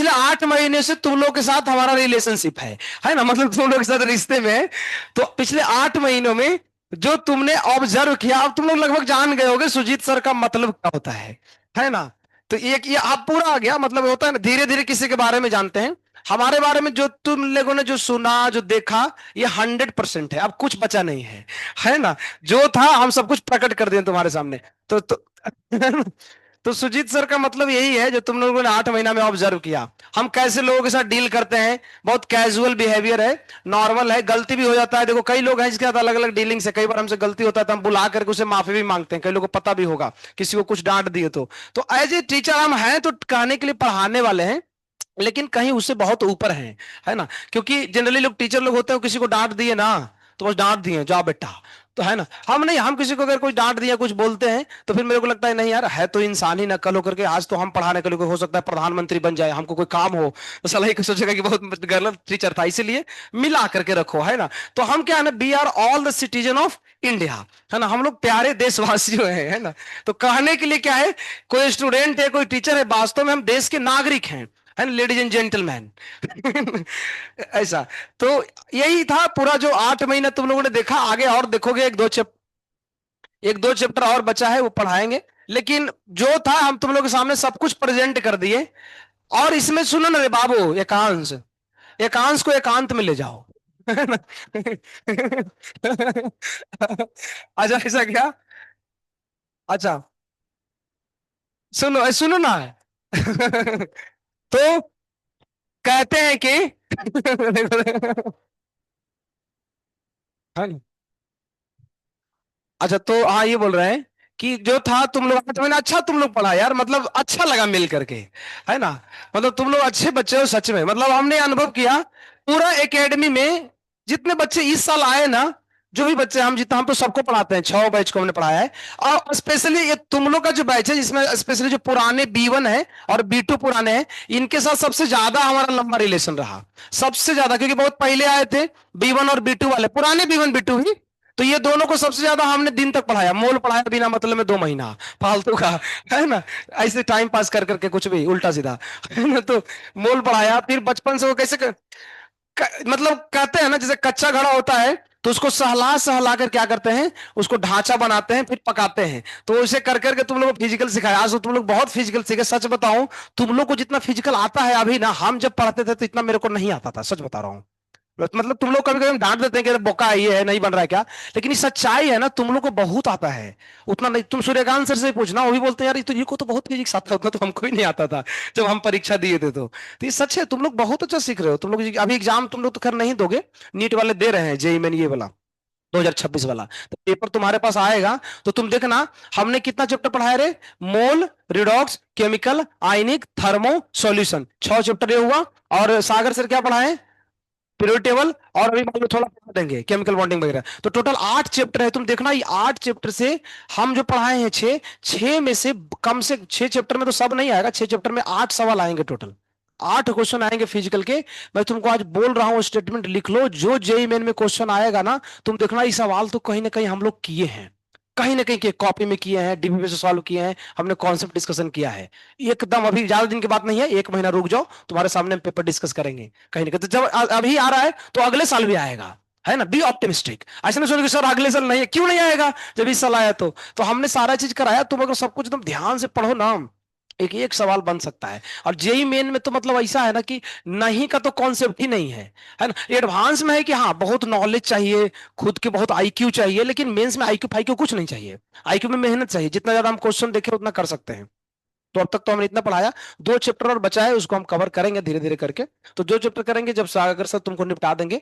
8 महीने से तुम लोग के साथ हमारा रिलेशनशिप है ना, मतलब तुम लोग के साथ रिश्ते में है। तो पिछले 8 महीनों में जो तुमने ऑब्जर्व किया, अब तुम लोग लगभग जान गए होगे सुजीत सर का मतलब क्या होता है ना। तो एक ये आप पूरा आ गया, मतलब होता है ना, धीरे धीरे किसी के बारे में जानते हैं। हमारे बारे में जो तुम लोगों ने जो सुना जो देखा, ये 100% है, अब कुछ बचा नहीं है ना। जो था हम सब कुछ प्रकट कर दिए तुम्हारे सामने। तो तो सुजीत सर का मतलब यही है जो तुम लोगों ने 8 महीना में ऑब्जर्व किया, हम कैसे लोगों के साथ डील करते हैं। बहुत कैजुअल बिहेवियर है, नॉर्मल है, गलती भी हो जाता है। देखो कई लोग हैं जिसके साथ अलग अलग डीलिंग से, कई बार हमसे गलती होता है तो हम बुला करके उसे माफी भी मांगते हैं, कई लोगों को पता भी होगा, किसी को कुछ डांट दिए तो एज ए टीचर हम हैं तो कहने के लिए पढ़ाने वाले हैं, लेकिन कहीं उससे बहुत ऊपर हैं, है ना। क्योंकि जनरली लोग टीचर लोग होते हैं, किसी को डांट दिए ना तो बस डांट दिए, जा बेटा, तो है ना। हम नहीं, हम किसी को अगर कुछ डांट दिया कुछ बोलते हैं तो फिर मेरे को लगता है नहीं यार, है तो इंसान ही ना, कल होकर के आज तो हम पढ़ाने के लिए हो सकता है प्रधानमंत्री बन जाए, हमको कोई काम हो तो सलाह ही सोचेगा कि बहुत गलत टीचर था, इसीलिए मिला करके रखो, है ना। तो हम क्या है ना, we are all the citizen of India, है ना, हम लोग प्यारे देशवासी है ना। तो कहने के लिए क्या है, कोई स्टूडेंट है कोई टीचर है, वास्तव में हम देश के नागरिक हैं, है ना, लेडीज एंड जेंटलमैन। ऐसा। तो यही था पूरा जो 8 महीना तुम लोगों ने देखा, आगे और देखोगे, एक दो चैप्टर और बचा है वो पढ़ाएंगे। लेकिन जो था हम तुम लोग के सामने सब कुछ प्रेजेंट कर दिए। और इसमें सुनो ना रे बाबू, एकांश, एकांश को एकांत में ले जाओ। है ना? अच्छा ऐसा क्या, अच्छा, सुनो सुनो ना। तो कहते हैं कि हाँ, अच्छा तो हाँ ये बोल रहे हैं कि जो था तुम लोग आज मैंने अच्छा तुम लोग पढ़ा यार, मतलब अच्छा लगा मिल करके, है ना। मतलब तुम लोग अच्छे बच्चे हो सच में, मतलब हमने अनुभव किया पूरा एकेडमी में जितने बच्चे इस साल आए ना, जो भी बच्चे हम जितना हम तो सबको पढ़ाते हैं, 6 बैच को हमने पढ़ाया है। और स्पेशली ये तुम लोग का जो बैच है जिसमें स्पेशली जो पुराने B1 है और B2 पुराने हैं, इनके साथ सबसे ज्यादा हमारा लंबा रिलेशन रहा, सबसे ज्यादा, क्योंकि बहुत पहले आए थे B1 और B2 वाले, पुराने B1 B2 ही। तो ये दोनों को सबसे ज्यादा हमने दिन तक पढ़ाया, मोल पढ़ाया बिना मतलब में 2 महीना फालतू का, है ना, ऐसे टाइम पास कर करके कुछ भी उल्टा सीधा, है ना। तो मोल पढ़ाया, फिर बचपन से वो कैसे मतलब कहते हैं ना जैसे कच्चा घड़ा होता है, तो उसको सहला सहला कर क्या करते हैं, उसको ढांचा बनाते हैं फिर पकाते हैं। तो उसे कर करके तुम लोग को फिजिकल सिखाया, आज तो तुम लोग बहुत फिजिकल सीखे। सच बताऊं, तुम लोग को जितना फिजिकल आता है अभी ना, हम जब पढ़ते थे तो इतना मेरे को नहीं आता था, सच बता रहा हूँ। मतलब तुम लोग कभी कभी हम डांट देते हैं कि अरे बोका ये है नहीं बन रहा है क्या, लेकिन ये सच्चाई है ना, तुम लोग को बहुत आता है। उतना नहीं, तुम सूर्यकांत सर से पूछना, वो भी बोलते हैं यार ये तो, ये को तो बहुत फिजिक्स आता है, उतना तो हमको ही नहीं आता था जब हम परीक्षा दिए थे। तो ये सच है, तुम लोग बहुत अच्छा सीख रहे हो। तुम लोग अभी एग्जाम तुम लोग तो खैर नहीं दोगे, नीट वाले दे रहे हैं, जेई मेन ये वाला 2026 वाला, तो पेपर तुम्हारे पास आएगा तो तुम देखना। हमने कितना चैप्टर पढ़ाया रे, मोल, रिडॉक्स, केमिकल, आयनिक, थर्मो, सॉल्यूशन, 6 चैप्टर ये हुआ। और सागर सर क्या पढ़ाए, पीरियड टेबल, और अभी मान लो थोड़ा पढ़ा देंगे केमिकल बॉन्डिंग वगैरह। तो टोटल 8 चैप्टर है, तुम देखना ये 8 चैप्टर से हम जो पढ़ाए हैं 6 में से कम से 6 चैप्टर में तो सब नहीं आएगा, 6 चैप्टर में 8 सवाल आएंगे टोटल, 8 क्वेश्चन आएंगे फिजिकल के। मैं तुमको आज बोल रहा हूँ, स्टेटमेंट लिख लो, जो जेई मेन में क्वेश्चन आएगा ना, तुम देखना ये सवाल तो कहीं ना कहीं हम लोग किए हैं, कहीं ना कहीं के कॉपी में किए हैं, डीबी से सॉल्व किए हैं, हमने कॉन्सेप्ट डिस्कशन किया है एकदम। अभी ज्यादा दिन की बात नहीं है, 1 महीना रुक जाओ, तुम्हारे सामने हम पेपर डिस्कस करेंगे कहीं ना कहीं। तो जब अभी आ रहा है तो अगले साल भी आएगा, है ना। बी ऑप्टिमिस्टिक, ऐसा नहीं सोचो कि सर अगले साल नहीं है, क्यों नहीं आएगा जब इस साल आया तो हमने सारा चीज कराया। तुम अगर सब कुछ एकदम ध्यान से पढ़ो ना, एक एक सवाल बन सकता है। और जेई मेन में तो मतलब ऐसा है ना कि नहीं का तो कॉन्सेप्ट ही नहीं है ना। एडवांस में है कि हाँ बहुत नॉलेज चाहिए, खुद के बहुत आईक्यू चाहिए, लेकिन मेंस में आईक्यू फाईक्यू कुछ नहीं चाहिए, आईक्यू में मेहनत चाहिए, जितना ज्यादा हम क्वेश्चन देखें उतना कर सकते हैं। तो अब तक तो हमने इतना पढ़ाया, 2 चैप्टर और बचा है, उसको हम कवर करेंगे धीरे धीरे करके। तो जो चैप्टर करेंगे जब सागर सर तुमको निपटा देंगे,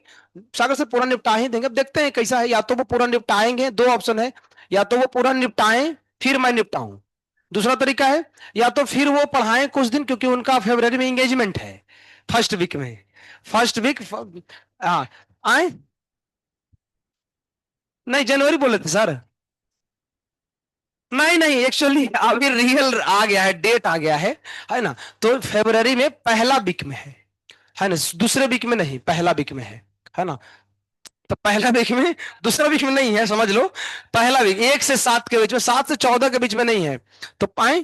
सागर सर पूरा निपटा ही देंगे। अब देखते हैं कैसा है, या तो वो पूरा निपटाएंगे, 2 ऑप्शन है, या तो वो पूरा निपटाएं फिर मैं निपटाऊं, दूसरा तरीका है, या तो फिर वो पढ़ाएं कुछ दिन, क्योंकि उनका फरवरी में एंगेजमेंट है, फर्स्ट वीक में, फर्स्ट वीक। हाँ आए, नहीं जनवरी बोले थे सर, नहीं नहीं एक्चुअली अभी रियल आ गया है, डेट आ गया है ना। तो फरवरी में पहला वीक में है ना, दूसरे वीक में नहीं, पहला वीक में है ना। तो पहला वीक में, दूसरा वीक में नहीं है, समझ लो। पहला वीक 1 से 7 के बीच में, 7 से 14 के बीच में नहीं है। तो पाए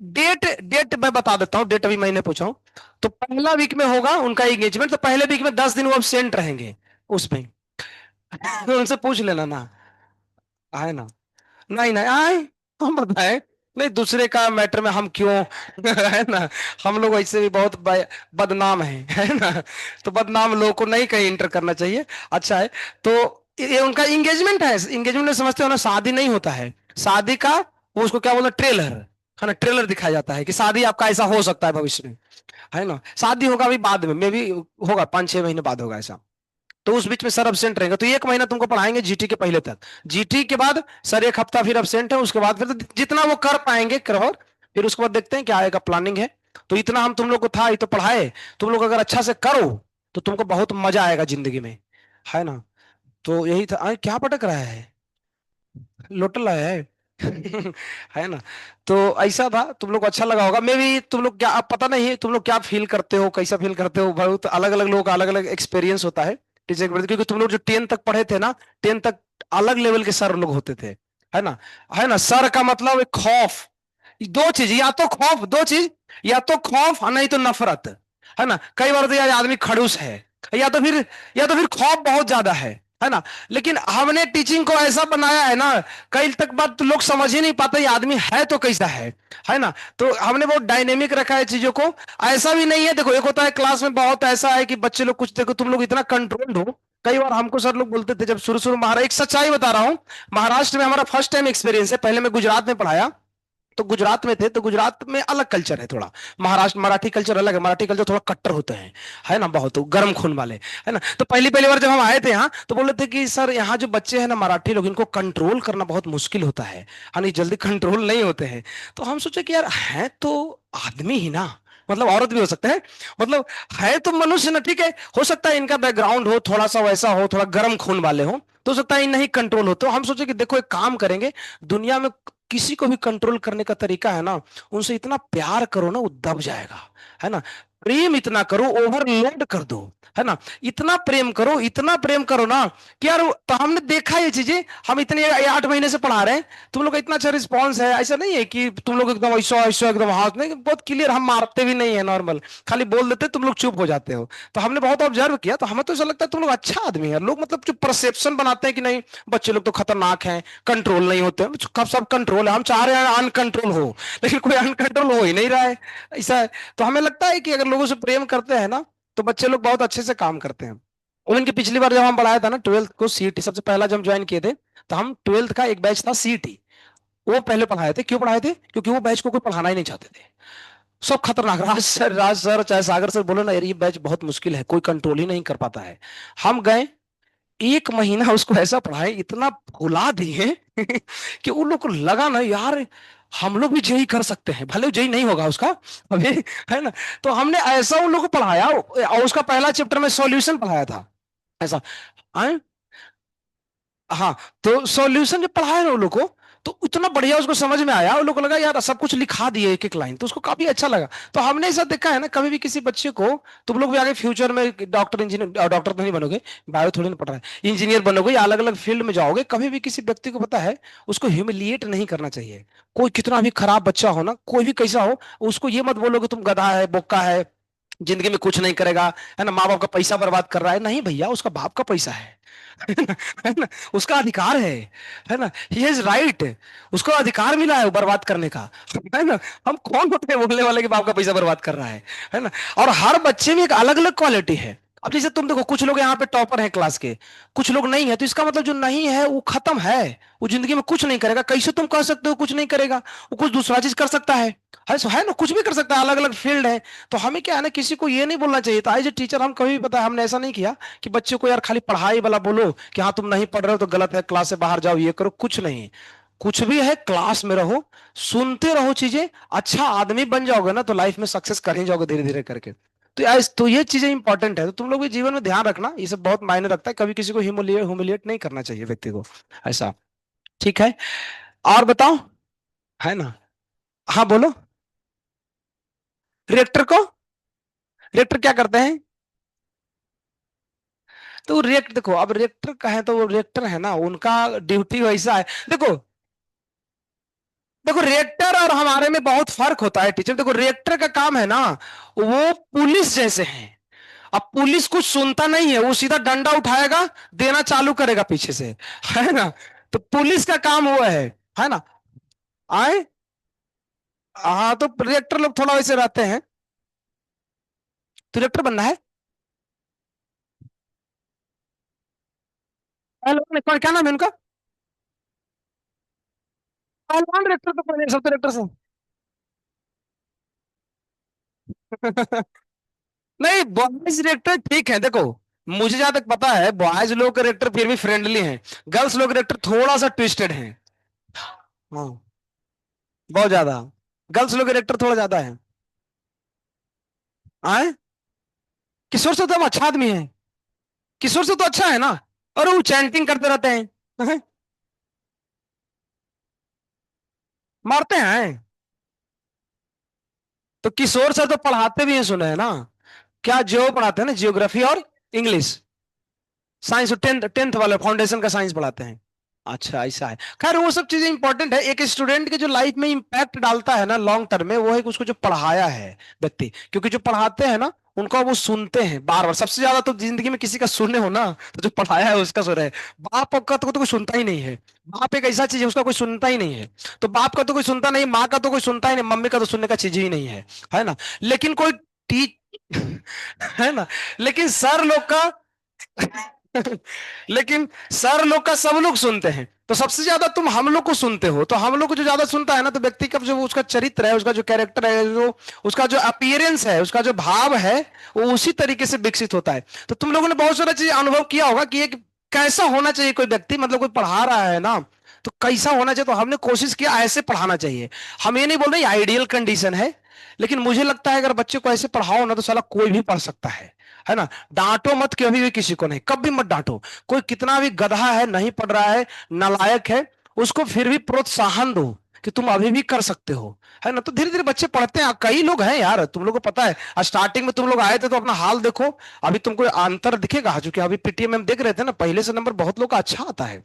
डेट, डेट मैं बता देता हूँ, डेट अभी मैंने पूछा हूँ। तो पहला वीक में होगा उनका एंगेजमेंट, तो पहले वीक में 10 दिन वो अब्सेंट रहेंगे उसमें। उनसे पूछ लेना ना, है ना। नहीं नहीं आए, हम बताए, नहीं दूसरे का मैटर में हम क्यों है ना। हम लोग ऐसे भी बहुत बदनाम है ना। तो बदनाम लोगों को नहीं कहीं इंटर करना चाहिए, अच्छा है। तो ये उनका इंगेजमेंट है, इंगेजमेंट में समझते हो ना, शादी नहीं होता है, शादी का वो उसको क्या बोलते हैं, ट्रेलर, है ना, ट्रेलर दिखाया जाता है कि शादी आपका ऐसा हो सकता है भविष्य में, है ना। शादी होगा अभी बाद में भी होगा, 5-6 महीने बाद होगा ऐसा। तो उस बीच में सर अब्सेंट रहेंगे, तो 1 महीना तुमको पढ़ाएंगे जीटी के पहले तक, जीटी के बाद सर 1 हफ्ता फिर अब्सेंट है, उसके बाद फिर तो जितना वो कर पाएंगे करो, फिर उसके बाद देखते हैं क्या आएगा, प्लानिंग है। तो इतना हम तुम लोग को था, ये तो पढ़ाए, तुम लोग अगर अच्छा से करो तो तुमको बहुत मजा आएगा जिंदगी में, है ना। तो यही था। क्या पटक रहा है, लोटल लाया है है ना। तो ऐसा था, तुम लोग को अच्छा लगा होगा, मे भी तुम लोग क्या, अब पता नहीं है तुम लोग क्या फील करते हो, कैसा फील करते हो, बहुत अलग अलग लोगों का अलग अलग एक्सपीरियंस होता है टीचर के प्रति, क्योंकि तुम लोग जो 10 तक पढ़े थे ना, 10 तक अलग लेवल के सर लोग होते थे, है ना। है ना, सर का मतलब एक खौफ, दो चीज, या तो खौफ, दो चीज, या तो खौफ और नहीं तो नफरत, है ना। कई बार तो यार आदमी खड़ूस है, या तो फिर, या तो फिर खौफ बहुत ज्यादा है ना। लेकिन हमने टीचिंग को ऐसा बनाया है ना, कई तक बात तो लोग समझ ही नहीं पाते ये आदमी है तो कैसा है ना। तो हमने बहुत डायनेमिक रखा है चीजों को, ऐसा भी नहीं है। देखो एक होता है क्लास में बहुत ऐसा है कि बच्चे लोग कुछ, देखो तुम लोग इतना कंट्रोल्ड हो, कई बार हमको सर लोग बोलते थे जब शुरू शुरू महाराष्ट्र, एक सच्चाई बता रहा हूँ, महाराष्ट्र में हमारा फर्स्ट टाइम एक्सपीरियंस है, पहले मैं गुजरात में पढ़ाया, तो गुजरात में थे, तो गुजरात में अलग कल्चर है थोड़ा। महाराष्ट्र मराठी कल्चर अलग है, मराठी कल्चर थोड़ा कट्टर होते हैं, है ना, बहुत गर्म खून वाले, है ना। तो पहली पहली बार जब हम आए थे यहाँ, तो बोले थे कि सर यहाँ जो बच्चे हैं ना मराठी लोग, इनको कंट्रोल करना बहुत मुश्किल होता है, यानी जल्दी कंट्रोल नहीं होते हैं। तो हम सोचे कि यार है तो आदमी ही ना, मतलब औरत भी हो सकते हैं, मतलब है तो मनुष्य ना, ठीक है, हो सकता है इनका बैकग्राउंड हो थोड़ा सा वैसा हो, थोड़ा गर्म खून वाले हो, तो हो सकता है नहीं कंट्रोल हो। तो हम सोचे कि देखो एक काम करेंगे, दुनिया में किसी को भी कंट्रोल करने का तरीका है ना, उनसे इतना प्यार करो ना वो दब जाएगा, है ना। प्रेम इतना करो, ओवरलोड कर दो, है ना। इतना प्रेम करो, इतना प्रेम करो ना कि यार, तो हमने देखा ये चीजें, हम इतने 8 महीने से पढ़ा रहे हैं, तुम लोग का इतना अच्छा रिस्पॉन्स है। ऐसा नहीं है कि तुम लोग एकदम ऐसा ऐसा एकदम हाथ नहीं, बहुत क्लियर, हम मारते भी नहीं है, नॉर्मल खाली बोल देते, तुम लोग चुप हो जाते हो। तो हमने बहुत ऑब्जर्व किया, तो हमें तो ऐसा लगता है तुम लोग अच्छा आदमी है। लोग मतलब जो परसेप्शन बनाते हैं कि नहीं बच्चे लोग तो खतरनाक हैं, कंट्रोल नहीं होते हैं, कब सब कंट्रोल है, हम चाह रहे हैं अनकंट्रोल हो, लेकिन कोई अनकंट्रोल हो ही नहीं रहा है, ऐसा है। तो हमें लगता है कि अगर लोगों से प्रेम करते हैं ना, तो बच्चे लोग बहुत अच्छे से काम करते हैं। और इनकी पिछली बार जब हम पढ़ाया था ना 12th को, सीटी सबसे पहला जब ज्वाइन किए थे, तो हम 12th का एक बैच था सीटी, वो पहले पढ़ाए थे। क्यों पढ़ाए थे? क्योंकि वो बैच को कोई पढ़ाना ही नहीं चाहते थे, सब खतरनाक, राज सर चाहे सागर सर बोलो ना, यार ये बैच बहुत मुश्किल है, कोई कंट्रोल ही नहीं कर पाता है। हम गए, 1 महीना उसको ऐसा पढ़ाए, इतना फुला दिए कि उन लोग को लगा ना यार हम लोग भी जेई कर सकते हैं, भले जेई नहीं होगा उसका अभी, है ना। तो हमने ऐसा उन लोग को पढ़ाया, और उसका पहला चैप्टर में सॉल्यूशन पढ़ाया था, ऐसा। आए? हाँ, तो सॉल्यूशन जब पढ़ाया ना उन लोग को, तो इतना बढ़िया उसको समझ में आया, उन लोग को लगा यार सब कुछ लिखा दिए एक एक लाइन, तो उसको काफी अच्छा लगा। तो हमने ऐसा देखा है ना, कभी भी किसी बच्चे को, तुम लोग भी आगे फ्यूचर में डॉक्टर इंजीनियर, डॉक्टर तो नहीं बनोगे, बायो थोड़ी ना पढ़ रहा है, इंजीनियर बनोगे या अलग अलग फील्ड में जाओगे, कभी भी किसी व्यक्ति को पता है उसको ह्यूमिलिएट नहीं करना चाहिए। कोई कितना भी खराब बच्चा हो ना, कोई भी कैसा हो, उसको ये मत बोलो कि तुम गधा है, बोका है, जिंदगी में कुछ नहीं करेगा, है ना, माँ बाप का पैसा बर्बाद कर रहा है। नहीं भैया, उसका बाप का पैसा है ना, उसका अधिकार है ना, ही इज राइट, उसको अधिकार मिला है वो बर्बाद करने का, है ना। हम कौन होते हैं बोलने वाले कि बाप का पैसा बर्बाद कर रहा है ना। और हर बच्चे में एक अलग अलग क्वालिटी है। अब जैसे तुम देखो, कुछ लोग यहाँ पे टॉपर हैं क्लास के, कुछ लोग नहीं है, तो इसका मतलब जो नहीं है वो खत्म है, वो जिंदगी में कुछ नहीं करेगा। कैसे तुम कह सकते हो कुछ नहीं करेगा? वो कुछ दूसरा चीज कर सकता है ना, कुछ भी कर सकता है, अलग अलग फील्ड है। तो हमें क्या है ना, किसी को ये नहीं बोलना चाहिए था एज ए टीचर, हम कभी भी पता है हमने ऐसा नहीं किया कि बच्चे को यार खाली पढ़ाई वाला बोलो कि हाँ तुम नहीं पढ़ रहे हो तो गलत है, क्लास से बाहर जाओ, ये करो, कुछ नहीं। कुछ भी है, क्लास में रहो, सुनते रहो चीजें, अच्छा आदमी बन जाओगे ना तो लाइफ में सक्सेस कर ही जाओगे धीरे धीरे करके। तो यार तो ये चीजें इंपॉर्टेंट है, तो तुम लोग भी जीवन में ध्यान रखना, ये सब बहुत मायने रखता है, कभी किसी को ह्यूमिलिएट नहीं करना चाहिए व्यक्ति को, ऐसा। ठीक है, और बताओ, है ना। हाँ बोलो। रिएक्टर को, रिएक्टर क्या करते हैं? तो रिएक्ट देखो, अब रिएक्टर का है तो वो रिएक्टर है ना, उनका ड्यूटी वैसा है। देखो, देखो रिएक्टर और हमारे में बहुत फर्क होता है टीचर। देखो रिएक्टर का काम है ना, वो पुलिस जैसे हैं। अब पुलिस कुछ सुनता नहीं है, वो सीधा डंडा उठाएगा, देना चालू करेगा पीछे से, है ना। तो पुलिस का काम वो है ना। आए, हाँ, तो रिएक्टर लोग थोड़ा वैसे रहते हैं। तो रिएक्टर बनना है, पहलवान क्या नाम है उनका? पहलवान रिएक्टर तो पहले सब तो रिएक्टर से नहीं, बॉयज रिएक्टर ठीक है, देखो मुझे जहां तक पता है बॉयज लोग के रिएक्टर फिर भी फ्रेंडली हैं, गर्ल्स लोग रिएक्टर थोड़ा सा ट्विस्टेड हैं। हाँ, बहुत ज्यादा, गर्ल्स लोग के रिएक्टर थोड़ा ज्यादा है। आए, किशोर से तो हम अच्छा आदमी है, किशोर से तो अच्छा है ना, और वो चैंटिंग करते रहते हैं, मारते हैं। तो किशोर सर तो पढ़ाते भी हैं, सुने हैं ना, क्या जो पढ़ाते हैं ना, जियोग्राफी और इंग्लिश, साइंस, टेंथ टेंथ वाले फाउंडेशन का साइंस पढ़ाते हैं। अच्छा ऐसा है, खैर वो सब चीजें इंपॉर्टेंट है, एक स्टूडेंट के जो लाइफ में इंपैक्ट डालता है ना लॉन्ग टर्म में, वो है कि उसको जो पढ़ाया है व्यक्ति, क्योंकि जो पढ़ाते हैं ना उनका वो सुनते हैं बार बार। सबसे ज्यादा तो जिंदगी में किसी का सुने हो ना, तो जो पढ़ाया है उसका सुन रहे हैं। बाप का तो कोई सुनता ही नहीं है, बाप एक ऐसा चीज है उसका कोई सुनता ही नहीं है। तो बाप का तो कोई सुनता नहीं, माँ का तो कोई सुनता ही नहीं, मम्मी का तो सुनने का चीज ही नहीं है ना। लेकिन कोई टी है ना, लेकिन सर लोग का लेकिन सर लोग का सब लोग सुनते हैं, तो सबसे ज्यादा तुम हम लोग को सुनते हो, तो हम लोग को जो ज्यादा सुनता है ना, तो व्यक्ति का जो उसका चरित्र है, उसका जो कैरेक्टर है, जो उसका जो अपीयरेंस है, उसका जो भाव है, वो उसी तरीके से विकसित होता है। तो तुम लोगों ने बहुत सारा चीज अनुभव किया होगा कि एक कैसा होना चाहिए कोई व्यक्ति, मतलब कोई पढ़ा रहा है ना, तो कैसा होना चाहिए, तो हमने कोशिश किया ऐसे पढ़ाना चाहिए। हम ये नहीं बोल रहे आइडियल कंडीशन है, लेकिन मुझे लगता है अगर बच्चे को ऐसे पढ़ाओ ना, तो साला कोई भी पढ़ सकता है ना। डांटो मत कभी भी किसी को, नहीं कभी मत डांटो। कोई कितना भी गधा है, नहीं पढ़ रहा है, नालायक है, उसको फिर भी प्रोत्साहन दो कि तुम अभी भी कर सकते हो, है ना। तो धीरे धीरे बच्चे पढ़ते हैं। कई लोग हैं यार, तुम लोग को पता है, स्टार्टिंग में तुम लोग आए थे तो अपना हाल देखो, अभी तुमको अंतर दिखेगा। जो कि अभी पीटीएम में हम देख रहे थे ना, पहले से नंबर बहुत लोग का अच्छा आता है,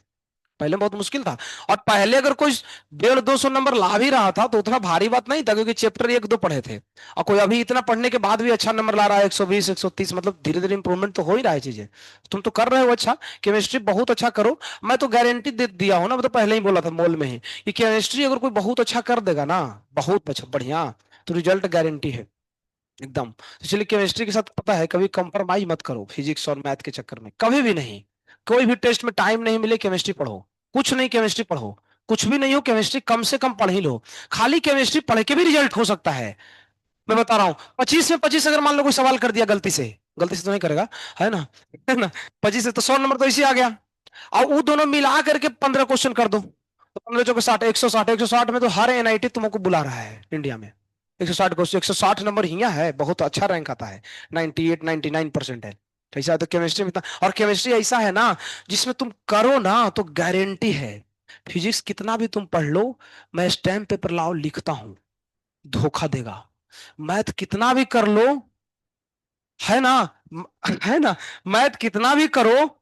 पहले बहुत मुश्किल था। और पहले अगर कोई 150-200 नंबर ला भी रहा था तो उतना भारी बात नहीं था, क्योंकि चैप्टर 1-2 पढ़े थे। और कोई अभी इतना पढ़ने के बाद भी अच्छा नंबर ला रहा है, 120-130, मतलब धीरे धीरे इंप्रूवमेंट तो हो ही रहा है चीजें। तुम तो कर रहे हो अच्छा, केमिस्ट्री बहुत अच्छा करो। मैं तो गारंटी दे दिया हूं ना, मैं तो पहले ही बोला था मोल में ही कि केमिस्ट्री अगर कोई बहुत अच्छा कर देगा ना, बहुत अच्छा बढ़िया, तो रिजल्ट गारंटी है एकदम। तो चलिए, केमिस्ट्री के साथ पता है कभी कंप्रोमाइज मत करो फिजिक्स और मैथ के चक्कर में, कभी भी नहीं। कोई भी टेस्ट में टाइम नहीं मिले, केमिस्ट्री पढ़ो। कुछ नहीं, केमिस्ट्री पढ़ो। कुछ भी नहीं हो, केमिस्ट्री कम से कम पढ़ ही लो। खाली केमिस्ट्री पढ़ के भी रिजल्ट हो सकता है। मैं बता रहा हूँ, 25 में 25 अगर मान लो कोई सवाल कर दिया गलती से तो नहीं करेगा, है ना, है ना, 25 से तो 100 नंबर तो इसी आ गया। और वो दोनों मिला करके 15 क्वेश्चन कर दो, तो 15 चौके 60, 160, 160 में तो हर एनआईटी तुमको बुला रहा है इंडिया में। 160 क्वेश्चन, 160 नंबर ही है, बहुत अच्छा रैंक आता है, 98 99% है। कैसा है, तो केमिस्ट्री में इतना, और केमिस्ट्री ऐसा है ना जिसमें तुम करो ना तो गारंटी है। फिजिक्स कितना भी तुम पढ़ लो, मैं स्टैम्प पेपर लाओ लिखता हूं, धोखा देगा। मैथ कितना भी कर लो, है ना, है ना, मैथ कितना भी करो,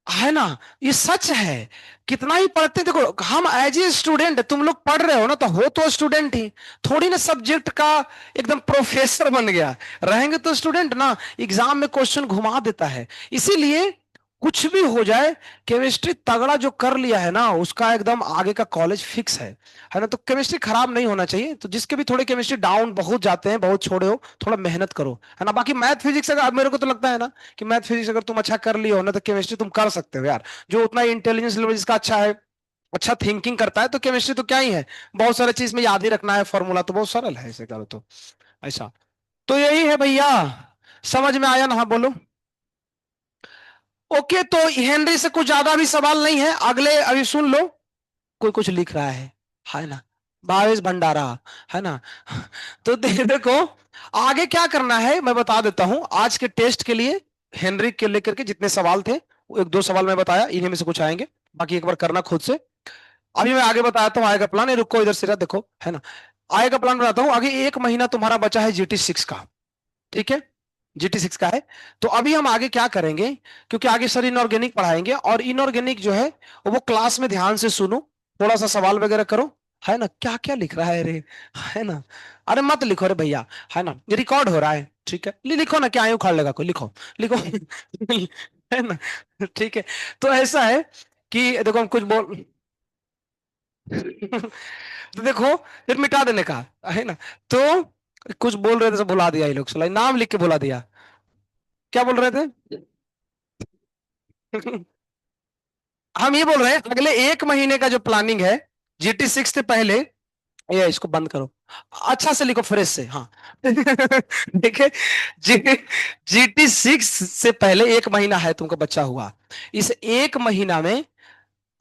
है ना, ये सच है। कितना ही पढ़ते हैं, देखो हम एज ए स्टूडेंट, तुम लोग पढ़ रहे हो ना, तो स्टूडेंट ही, थोड़ी ना सब्जेक्ट का एकदम प्रोफेसर बन गया। रहेंगे तो स्टूडेंट ना, एग्जाम में क्वेश्चन घुमा देता है। इसीलिए कुछ भी हो जाए, केमिस्ट्री तगड़ा जो कर लिया है ना, उसका एकदम आगे का कॉलेज फिक्स है ना। तो केमिस्ट्री खराब नहीं होना चाहिए। तो जिसके भी थोड़े केमिस्ट्री डाउन बहुत जाते हैं, बहुत छोड़े हो, थोड़ा मेहनत करो, है ना। बाकी मैथ फिजिक्स अगर, मेरे को तो लगता है ना कि मैथ फिजिक्स अगर तुम अच्छा कर लियो ना, तो केमिस्ट्री तुम कर सकते हो यार। जो उतना इंटेलिजेंस लेवल जिसका अच्छा है, अच्छा थिंकिंग करता है, तो केमिस्ट्री तो क्या ही है, बहुत सारी चीज में याद ही रखना है, फॉर्मूला तो बहुत सरल है ऐसे करो तो। ऐसा, तो यही है भैया। समझ में आया ना, हाँ बोलो। ओके, तो हेनरी से कुछ ज्यादा भी सवाल नहीं है, अगले अभी सुन लो। कोई कुछ लिख रहा है ना, भावेश भंडारा, है ना। तो देखो, आगे क्या करना है मैं बता देता हूं। आज के टेस्ट के लिए हेनरी के लेकर के जितने सवाल थे, वो 1-2 सवाल मैं बताया, इन्हीं में से कुछ आएंगे, बाकी एक बार करना खुद से। अभी मैं आगे बताता हूँ आगे का प्लान। ये रुको इधर से देखो, है ना। आगे का प्लान बताता हूँ। आगे 1 महीना तुम्हारा बचा है GT 6 का, ठीक है, GT 6 का है। तो अभी हम आगे क्या करेंगे, क्योंकि आगे सर इनऑर्गेनिक पढ़ाएंगे, और इनऑर्गेनिक जो है वो क्लास में ध्यान से सुनो, थोड़ा सा सवाल वगैरह करो, है ना। क्या क्या लिख रहा है रे, है ना, अरे मत लिखो रे भैया, है ना, ये रिकॉर्ड हो रहा है, ठीक है, लिखो ना, क्या यूं उखाड़ लेगा कोई, लिखो लिखो। है ना, ठीक है। तो ऐसा है कि देखो हम कुछ बोल, तो देखो फिर मिटा देने का, है ना। तो कुछ बोल रहे थे, सब भुला दिया ये लोग, साला नाम लिख के भुला दिया। क्या बोल रहे थे? हम ये बोल रहे हैं अगले 1 महीने का जो प्लानिंग है, GT 6 से पहले, ये इसको बंद करो, अच्छा से लिखो फ्रेश से, हाँ। देखिए, जी GT 6 से पहले 1 महीना है तुमको बचा हुआ। इस 1 महीना में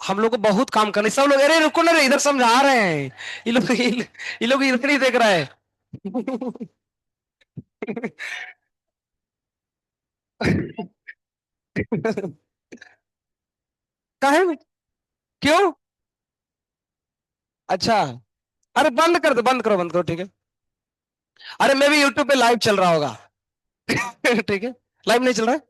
हम लोग को बहुत काम करना है। सब लोग, अरे रुको ना रे, इधर समझा रहे हैं, ये लोग इधर ही देख रहे हैं। काहे में? क्यों? अच्छा, अरे बंद कर दो, बंद करो, बंद करो, ठीक है। अरे मैं भी यूट्यूब पे लाइव चल रहा होगा। ठीक है, लाइव नहीं चल रहा है,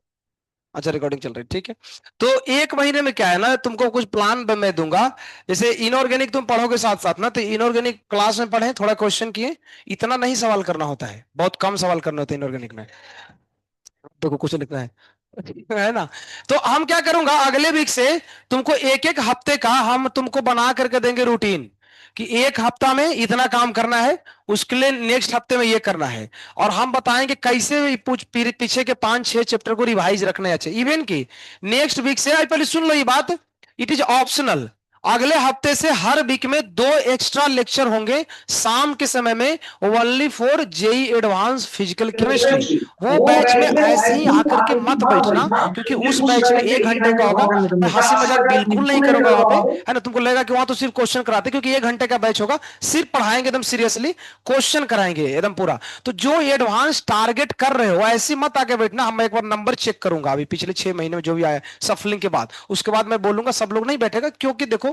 अच्छा रिकॉर्डिंग चल रही है, ठीक है। तो 1 महीने में क्या है ना, तुमको कुछ प्लान मैं दूंगा। जैसे इनऑर्गेनिक तुम पढ़ोगे साथ साथ ना, तो इनऑर्गेनिक क्लास में पढ़े, थोड़ा क्वेश्चन किए, इतना नहीं सवाल करना होता है, बहुत कम सवाल करना होता है इनऑर्गेनिक में। देखो कुछ लिखना है, है ना। तो हम क्या करूंगा, अगले वीक से तुमको एक एक हफ्ते का हम तुमको बना करके देंगे रूटीन, कि एक हफ्ता में इतना काम करना है, उसके लिए नेक्स्ट हफ्ते में ये करना है। और हम बताएंगे कैसे भी पीछे के 5-6 चैप्टर को रिवाइज रखने अच्छे, इवन की नेक्स्ट वीक से, पहले सुन लो ये बात, इट इज ऑप्शनल। अगले हफ्ते से हर वीक में 2 एक्स्ट्रा लेक्चर होंगे शाम के समय में, only for JEE advance physical chemistry. वो बैच में ऐसे ही आकर के मत बैठना, क्योंकि उस बैच में 1 घंटे का होगा। मैं हंसी मजाक बिल्कुल नहीं करूंगा वहां पे, है ना। तुमको लगेगा कि वहां तो सिर्फ क्वेश्चन कराते, क्योंकि 1 घंटे का बैच होगा, सिर्फ पढ़ाएंगे एकदम सीरियसली, क्वेश्चन कराएंगे एकदम पूरा। तो जो एडवांस टारगेट कर रहे हो ऐसी मत आके बैठना। हम एक बार नंबर चेक करूंगा अभी पिछले 6 महीने में जो भी आया सफलिंग के बाद, उसके बाद मैं बोलूंगा, सब लोग नहीं बैठेगा। क्योंकि देखो,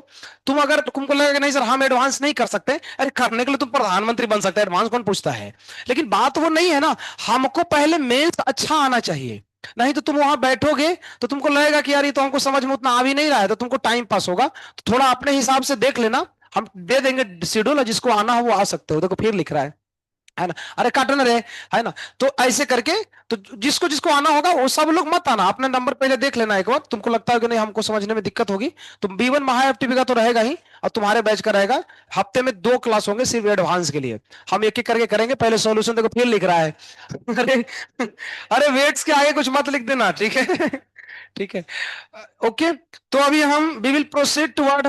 तुम अगर तुमको लगेगा नहीं सर हम एडवांस नहीं कर सकते, अरे करने के लिए तुम प्रधानमंत्री बन सकते हैं, एडवांस कौन पूछता है। लेकिन बात वो नहीं है ना, हमको पहले मेंस अच्छा आना चाहिए। नहीं तो तुम वहां बैठोगे तो तुमको लगेगा कि यार ये तो हमको समझ में उतना आ भी नहीं रहा है, तो तुमको टाइम पास होगा। तो थोड़ा अपने हिसाब से देख लेना, हम दे देंगे शेड्यूल, जिसको आना हो वो आ सकते हो। देखो फिर लिख रहा है ना, अरे काटन रे, है ना। तो ऐसे करके, तो जिसको जिसको आना होगा वो सब लोग मत आना, अपने नंबर पहले देख लेना एक बार। तुमको लगता है कि नहीं हमको समझने में दिक्कत होगी, तो B1 महा एफटीपी का तो रहेगा ही, और तुम्हारे बैच का रहेगा। हफ्ते में 2 क्लास होंगे सिर्फ एडवांस के लिए, हम एक एक करके करेंगे। पहले सॉल्यूशन देखो, फिर लिख रहा है अरे अरे वेट्स के आगे कुछ मत लिख देना, ठीक है ठीक है, ओके। तो अभी हम वी विल प्रोसीड टुवर्ड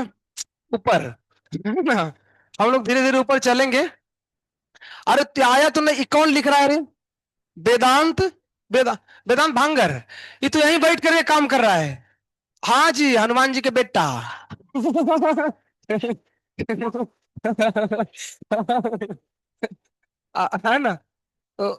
ऊपर, है ना। हम लोग धीरे धीरे ऊपर चलेंगे। अरे त्याया तो नहीं, कौन लिख रहा है रे? वेदांत, वेदांत भांगर, ये तो यहीं बैठ करके काम कर रहा है। हाँ जी, हनुमान जी के बेटा है ना। तो,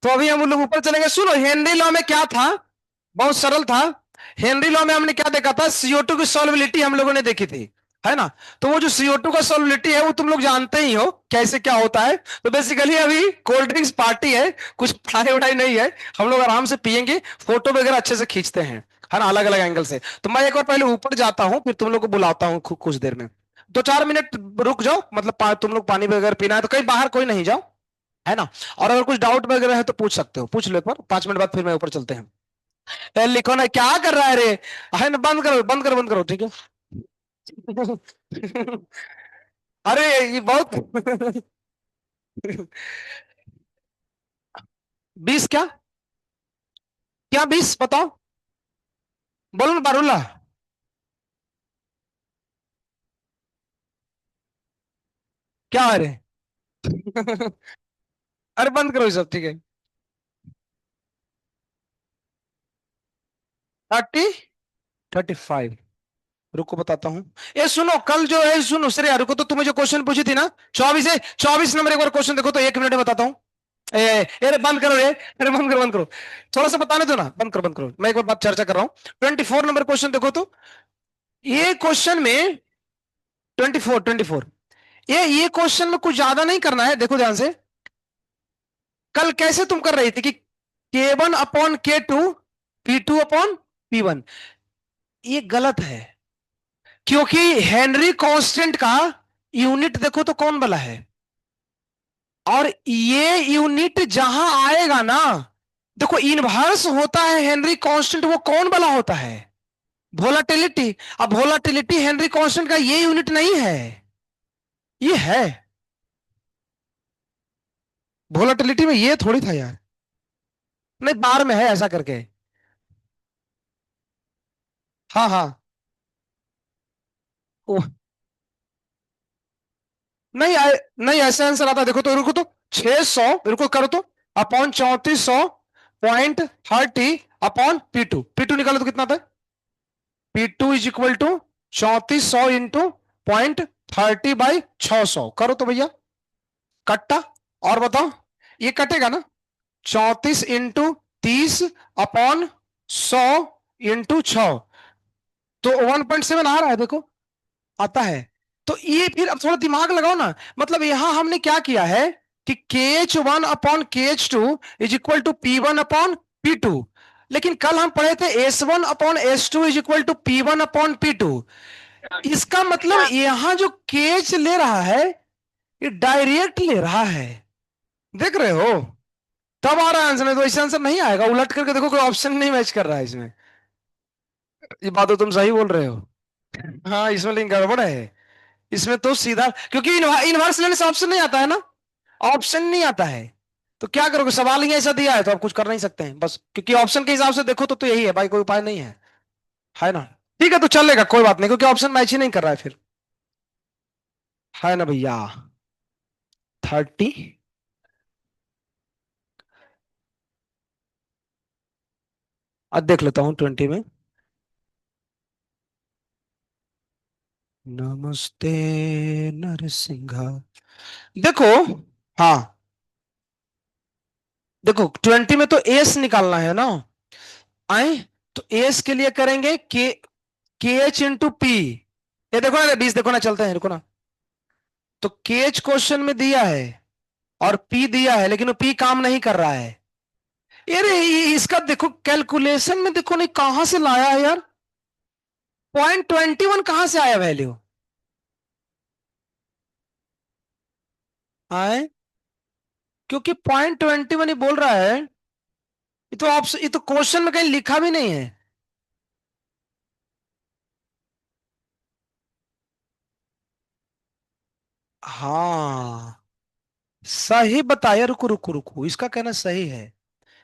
तो अभी हम लोग ऊपर चलेंगे। सुनो, हेनरी लॉ में क्या था, बहुत सरल था। हेनरी लॉ में हमने क्या देखा था, CO2 की सॉल्युबिलिटी हम लोगों ने देखी थी, है ना। तो वो जो CO2 का सॉल्युबिलिटी है वो तुम लोग जानते ही हो कैसे क्या होता है। तो बेसिकली अभी कोल्ड ड्रिंक्स पार्टी है, कुछ पढ़ाई वढ़ाई नहीं है, हम लोग आराम से पियेंगे, फोटो वगैरह अच्छे से खींचते हैं, है ना, अलग अलग एंगल से। तो मैं एक बार पहले ऊपर जाता हूँ, फिर तुम लोग को बुलाता हूँ कुछ देर में। 2-4 मिनट रुक जाओ, मतलब तुम लोग पानी वगैरह पीना है तो कहीं बाहर कोई नहीं जाओ, है ना। और अगर कुछ डाउट वगैरह है तो पूछ सकते हो, पूछ लो एक बार। 5 मिनट बाद फिर मैं ऊपर चलते हैं। लिखो ना, क्या कर रहा है रे, है ना। बंद करो बंद करो बंद करो, ठीक है अरे ये बहुत 20 क्या, क्या 20 बताओ, बोलो ना बारूला। क्या है रे अरे बंद करो ये सब, ठीक है। 30, 35, रुको बताता हूँ। ये सुनो, कल जो है, सुनो श्रेया, रुको, तो तुम्हें जो क्वेश्चन पूछी थी ना, 24 है, 24 नंबर एक बार क्वेश्चन देखो तो 1 मिनट में बताता हूँ। अरे बंद करो रे, अरे बंद करो बंद करो, थोड़ा सा बताने दो ना, बंद करो बंद करो, मैं एक बार बात चर्चा कर रहा हूँ। 24 नंबर क्वेश्चन देखो तो, ये क्वेश्चन में 24 ये क्वेश्चन में कुछ ज्यादा नहीं करना है, देखो ध्यान से। कल कैसे तुम कर रही थी कि K1/K2, P2/P1, ये गलत है। क्योंकि हेनरी कांस्टेंट का यूनिट देखो तो कौन वाला है, और ये यूनिट जहां आएगा ना, देखो इनवर्स होता है हेनरी कांस्टेंट, वो कौन वाला होता है, वोलाटिलिटी। अब वोलाटिलिटी हेनरी कांस्टेंट का ये यूनिट नहीं है, ये है, वोलाटिलिटी में ये थोड़ी था यार, नहीं बार में है ऐसा करके। हाँ हाँ, ओ, नहीं नहीं ऐसा आंसर आता, देखो तो, रुको तो, 600, रुको करो तो, अपॉन 3400.30 अपॉन P2 निकालो तो कितना था, P2 = 3400 इंटू 0.30/600, करो तो भैया, कट्टा। और बताओ, ये कटेगा ना, 34 इंटू 30 अपॉन 100 इंटू 6, तो 1.7 आ रहा है, देखो आता है। तो ये फिर अब थोड़ा दिमाग लगाओ ना, मतलब यहां हमने क्या किया है कि KH1/KH2 = P1/P2, लेकिन कल हम पढ़े थे S1/S2 = P1/P2। इसका मतलब यहां जो KH ले रहा है, ये डायरेक्ट ले रहा है, देख रहे हो, तब आ रहा है आंसर, में तो ऐसे आंसर नहीं आएगा। उलट करके देखो, कोई ऑप्शन नहीं मैच कर रहा है इसमें। ये बात तो तुम सही बोल रहे हो, हाँ इसमें लेकिन गड़बड़ है। इसमें तो सीधा, क्योंकि इनवर्स लेने से ऑप्शन नहीं आता है ना, ऑप्शन नहीं आता है। तो क्या करोगे, सवाल ही ऐसा दिया है तो आप कुछ कर नहीं सकते हैं बस, क्योंकि ऑप्शन के हिसाब से देखो तो यही है भाई, कोई उपाय नहीं है ना। ठीक है तो चलेगा, कोई बात नहीं, क्योंकि ऑप्शन मैच ही नहीं कर रहा है फिर, है ना भैया। 30, अब देख लेता हूँ 20 में। नमस्ते नरसिंहा। देखो, हाँ, देखो 20 में तो एस निकालना है ना, आए, तो एस के लिए करेंगे के एच इंटू पी। ये देखो ना 20, देखो ना, चलते हैं, रुको ना। तो के एच क्वेश्चन में दिया है और पी दिया है, लेकिन वो पी काम नहीं कर रहा है। अरे इसका देखो कैलकुलेशन में, देखो नहीं कहां से लाया है यार, 0.21 कहां से आया वैल्यू, आए, क्योंकि 0.21 ही बोल रहा है। ये तो ऑप्शन, ये तो क्वेश्चन में कहीं लिखा भी नहीं है। हाँ, सही बताया, रुको रुको रुको, इसका कहना सही है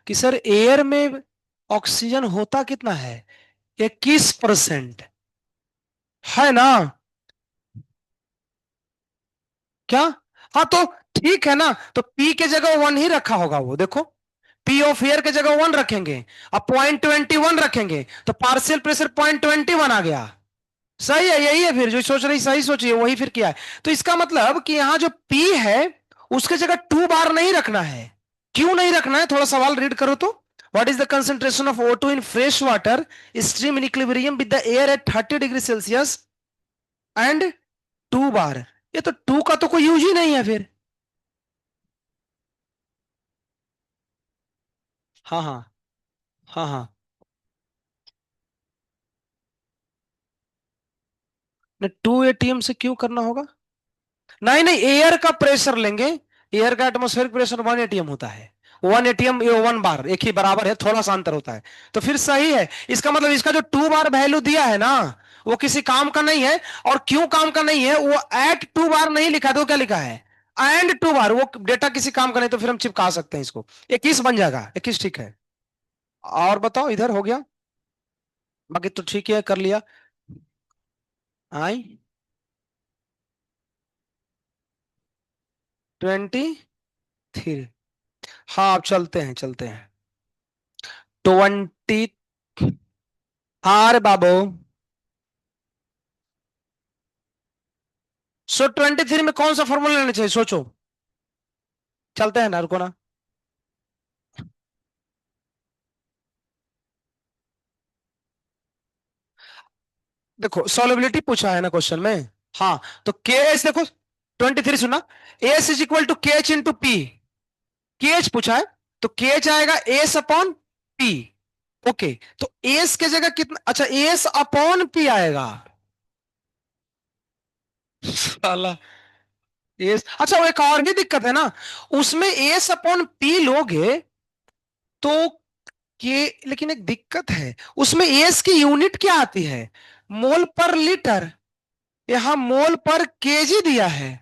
कि सर एयर में ऑक्सीजन होता कितना है, 21%, है ना। क्या, हाँ तो ठीक है ना, तो पी के जगह 1 ही रखा होगा वो, देखो पी ऑफ एयर के जगह 1 रखेंगे, अब 0.21 रखेंगे तो पार्शियल प्रेशर 0.21 आ गया। सही है, यही है फिर जो सोच रही, सही सोचिए, वही फिर किया है। तो इसका मतलब कि यहां जो पी है उसके जगह 2 बार नहीं रखना है। क्यों नहीं रखना है, थोड़ा सवाल रीड करो तो। What is the concentration of O2 in fresh water stream in equilibrium with the air at 30 degree Celsius and 2 बार। ये तो 2 का तो कोई यूज ही नहीं है फिर। हाँ हाँ, हाँ हाँ, नहीं 2 ATM से क्यों करना होगा, नहीं नहीं, एयर का प्रेशर लेंगे, एयर का एटमॉस्फेरिक प्रेशर 1 ATM होता है, 1 ATM ये 1 बार एक ही बराबर है, थोड़ा सा अंतर होता है। तो फिर सही है, इसका मतलब इसका जो 2 बार वैल्यू दिया है ना, वो किसी काम का नहीं है। और क्यों काम का नहीं है, वो एट 2 बार नहीं लिखा, तो क्या लिखा है, एंड 2 बार, वो डेटा किसी काम का नहीं, तो फिर हम चिपका सकते हैं इसको, 21 बन जाएगा, 21 ठीक है। और बताओ, इधर हो गया, बाकी तो ठीक है, कर लिया। आई 23, हाँ अब चलते हैं चलते हैं। 20, हाँ रे बाबू, सो 23 में कौन सा फॉर्मूला लेना चाहिए, सोचो, चलते हैं ना, रुको ना। देखो सॉलिबिलिटी पूछा है ना क्वेश्चन में, हाँ, तो के एच देखो, 23 सुना, S is equal to K H into P, के एच पूछा है, तो के एच आएगा एस अपॉन पी। ओके, तो एस के जगह कितना, अच्छा एस अपॉन पी आएगा, साला, एस, अच्छा वो एक और भी दिक्कत है ना, उसमें एस अपॉन पी लोगे तो के, लेकिन एक दिक्कत है, उसमें एस की यूनिट क्या आती है, मोल पर लीटर, यहां मोल पर केजी दिया है,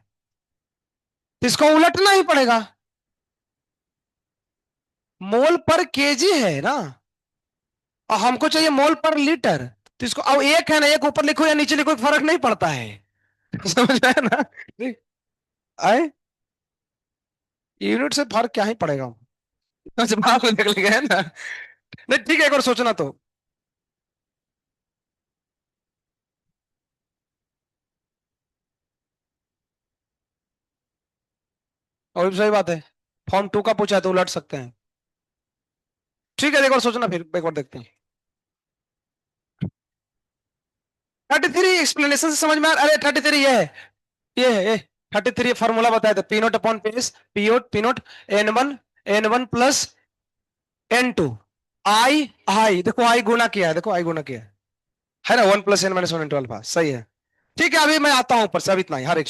तो इसको उलटना ही पड़ेगा, मोल पर केजी है ना, और हमको चाहिए मोल पर लीटर। तो इसको अब एक है ना, एक ऊपर लिखो या नीचे लिखो, फर्क नहीं पड़ता है। समझ में आया ना, आए, यूनिट से फर्क क्या ही पड़ेगा। अच्छा बात में देख लेंगे, है ना। नहीं ठीक है, एक और सोचना तो, और भी सही बात है, फॉर्म 2 का पूछा है तो उलट सकते हैं। ठीक है, एक और सोचना, फिर एक बार देखते हैं। 33 एक्सप्लेनेशन से समझ में अरे 33 ये 33 फॉर्मूला बताया था, P naught upon P S, P note N1 plus N2, आई देखो, आई गुना किया है, देखो आई गुना किया है ना, 1 + N - 1 × अल्फा, सही है। ठीक है, अभी मैं आता हूं ऊपर से, अब इतना ही, हर एक